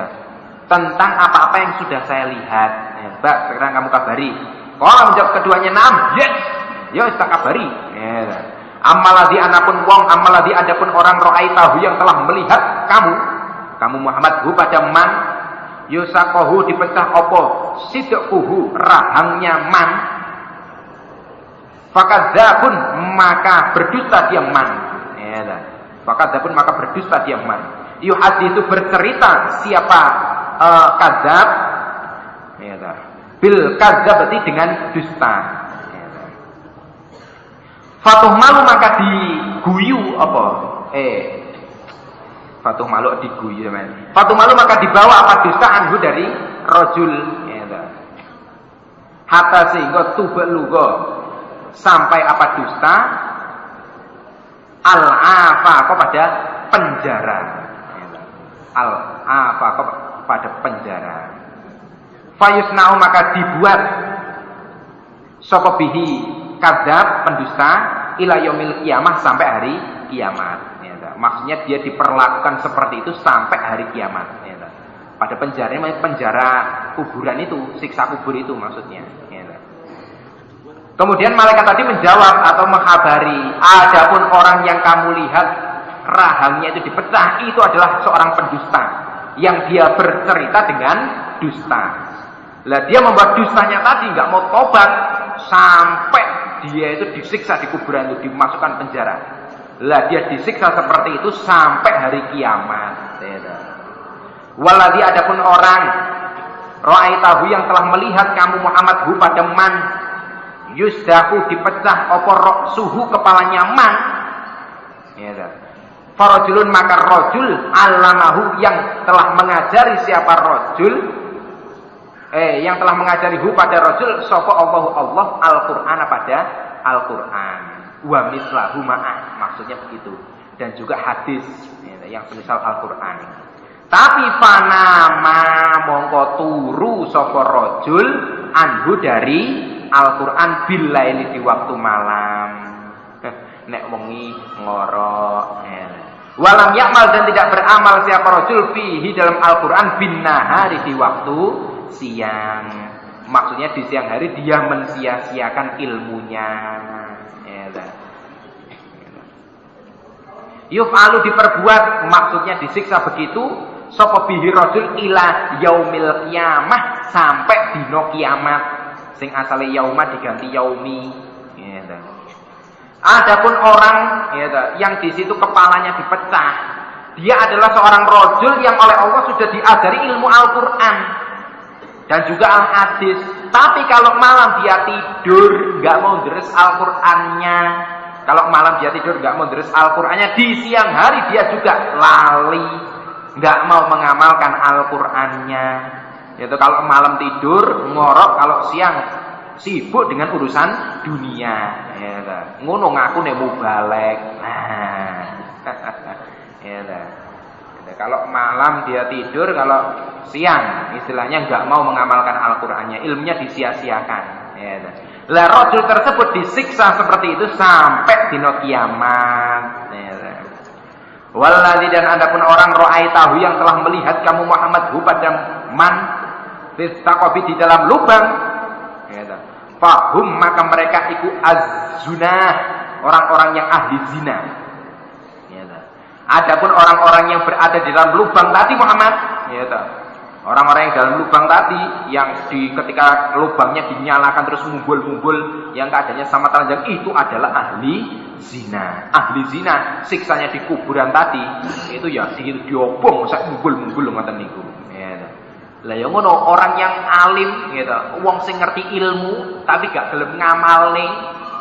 tentang apa-apa yang sudah saya lihat. Ya, Mbak, sekarang kamu kabari. Kalau menjawab keduanya nam, yes, ya tak kabari. Ya, amaladi anapun wong, amaladi adapun orang ro'a tahu yang telah melihat kamu Muhammad hu pada man yusakohu dipecah opo sidquhu rahangnya man fakadzabun maka berdusta dia man ya fakadzabun maka berdusta dia man yuhaditsu bercerita siapa kadzab ya bil kadzabati dengan dusta ya fatuh malu maka diguyu apa Fatuh malu diguyu teman. Fatuh malu maka dibawa apa dusta anhu dari rajul ya. Hatta sehingga tubelugo sampai apa dusta al-afa kepada penjara. Al-afa kepada penjara. Fayusna'u maka dibuat sapa bihi kadzab pendusta ila yaumil kiamah sampai hari kiamat. Maksudnya dia diperlakukan seperti itu sampai hari kiamat. Ya, pada penjara, penjara kuburan itu, siksa kubur itu maksudnya. Ya, kemudian malaikat tadi menjawab atau mengkhabari, adapun orang yang kamu lihat rahangnya itu dipecah, itu adalah seorang pendusta yang dia bercerita dengan dusta. Lah dia membuat dustanya tadi nggak mau tobat sampai dia itu disiksa di kuburan itu, dimasukkan penjara. Lah dia disiksa seperti itu sampai hari kiamat. Waladhi adapun orang ra'aitahu yang telah melihat kamu Muhammad hu pada man yusdahu dipecah apa suhu kepalanya man. Ya. Farajulun maka rajul alamahu yang telah mengajari siapa rajul yang telah mengajari hu pada rajul sapa Allah Al-Qur'an pada Al-Qur'an. Wa mislahu ma'ah maksudnya begitu dan juga hadis ya, yang semisal Al-Qur'an. Tapi panama mongko turu sapa rajul anhu dari Al-Qur'an billaili di waktu malam. Nek wengi ngorok ya. Walam yakmal dan tidak beramal siapa rajul fihi dalam Al-Qur'an bin nahari di waktu siang. Maksudnya di siang hari dia mensia-siakan ilmunya. Yuf'alu diperbuat maksudnya disiksa begitu sapa bihi rajul ila yaumil qiyamah sampai dino kiamat sing asale yauma diganti yaumi ya Adapun orang ya, yang di situ kepalanya dipecah, dia adalah seorang rajul yang oleh Allah sudah diajari ilmu Al-Qur'an dan juga Al-Hadis. Tapi kalau malam dia tidur, nggak mau deres Al-Qur'annya. Kalau malam dia tidur nggak mau deres Al-Qur'annya, di siang hari dia juga lali, nggak mau mengamalkan Al-Qur'annya. Yaitu kalau malam tidur ngorok, kalau siang sibuk dengan urusan dunia. Ya, ngono ngaku nek mubalek. Nah, ya, kalau malam dia tidur, kalau siang istilahnya nggak mau mengamalkan Al-Qur'annya, ilmunya disia-siakan. Ya, lah rajul tersebut disiksa seperti itu sampai dino kiamat. Ya, waladzi dan adapun orang ra'aitahu yang telah melihat kamu Muhammad hu pada man fistaqabi di dalam lubang. Ya, fahum maka mereka iku az-zunah, orang-orang yang ahli zina. Ya, adapun orang-orang yang berada di dalam lubang tadi Muhammad, ya, orang-orang yang dalam lubang tadi, yang ketika lubangnya dinyalakan terus mumbul-mumbul, yang keadaannya sama telanjang, itu adalah ahli zina. Ahli zina siksanya di kuburan tadi itu ya diobong sak mumbul-mumbul ngoten niku. Ya. Lah ya ngono, orang yang alim gitu, wong sing ngerti ilmu tapi gak gelem ngamalne,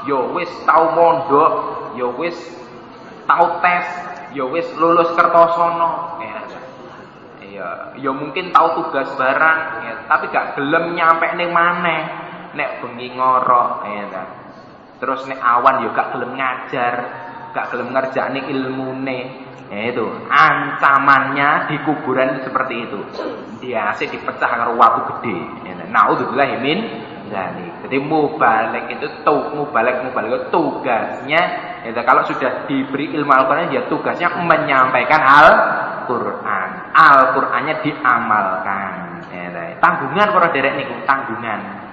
ya wis tau mondok, ya wis tau tes, ya wis lulus kertosono, ya mungkin tahu tugas barang, ya, tapi gak gelem nyampe ning maneh, nek bengi ngorok, ya. Terus nek awan ya gak gelem ngajar, gak gelem ngerjakne ilmune. Ya itu, ancamannya di kuburan seperti itu. Dia asik dipecah karo watu gede. Ya, naudzubillah min dzalik. Jadi mubalek itu mubalek itu tugasnya, ya, kalau sudah diberi ilmu Al-Qur'an, ya tugasnya menyampaikan Al-Qur'an. Al-Qur'annya diamalkan. Ya, tanggungan para derek niku, tanggungan.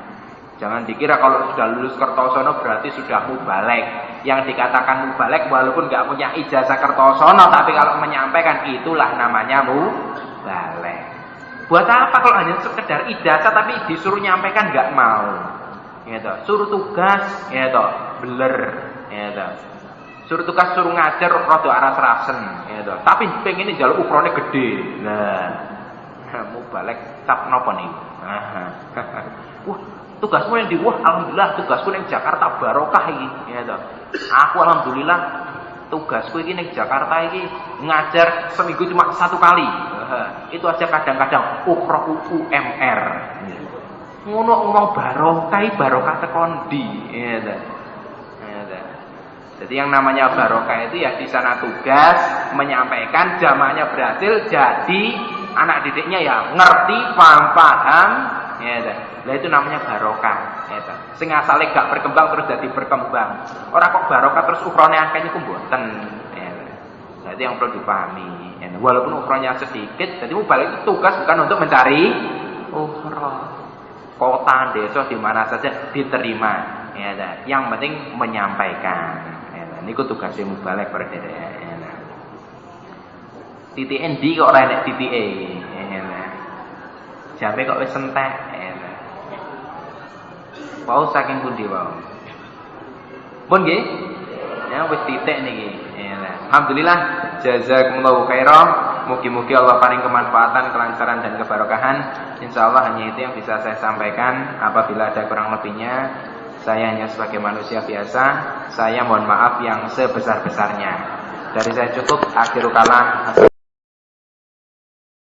Jangan dikira kalau sudah lulus kertosono berarti sudah mubalek. Yang dikatakan mubalek walaupun nggak punya ijazah kertosono, tapi kalau menyampaikan itulah namanya mubalek. Buat apa kalau hanya sekedar ijazah tapi disuruh nyampaikan nggak mau? Gitu. Suruh tugas, gitu, beler, gitu. Suruh tugas, suruh ngajar rada aras-rasen, gitu. Tapi pengen njaluk ukurane gede. Nah, mubalek cap napa nih? Wah, tugasmu yang di alhamdulillah tugasku yang Jakarta barokah iki, ya toh. Aku alhamdulillah tugasku ini ning Jakarta iki ngajar seminggu cuma 1 kali. Itu aja kadang-kadang ukra UMR. Ngono ngomong barokah tekon ndi, ya toh. Jadi yang namanya barokah itu ya di sana tugas menyampaikan, jamaahnya berhasil, jadi anak didiknya ya ngerti, paham, ya toh. Lah itu namanya barokah, ya. Sing asale gak berkembang terus jadi berkembang. Ora kok barokah terus ukurane akeh niku mboten, ya. Jadi yang perlu dipahami, ya. Walaupun ukurannya sedikit, jadi mubalek itu tugas bukan untuk mencari ukra. Kota, desa di mana saja diterima, ya. Yang penting menyampaikan, ya. Niku tugasnya mubalek pada diri, ya. Titik endi kok ora enek titike, ya. Jame kok wis entek, ya. Wau saking pundi wau. Pun nggih. Ya wis titik niki. Alhamdulillah jazakumullahu khairan. Mugi-mugi Allah paring kemanfaatan, kelancaran dan keberkahan. Insyaallah hanya itu yang bisa saya sampaikan. Apabila ada kurang lebihnya, saya hanya sebagai manusia biasa. Saya mohon maaf yang sebesar-besarnya. Dari saya cukup, akhirul kalam.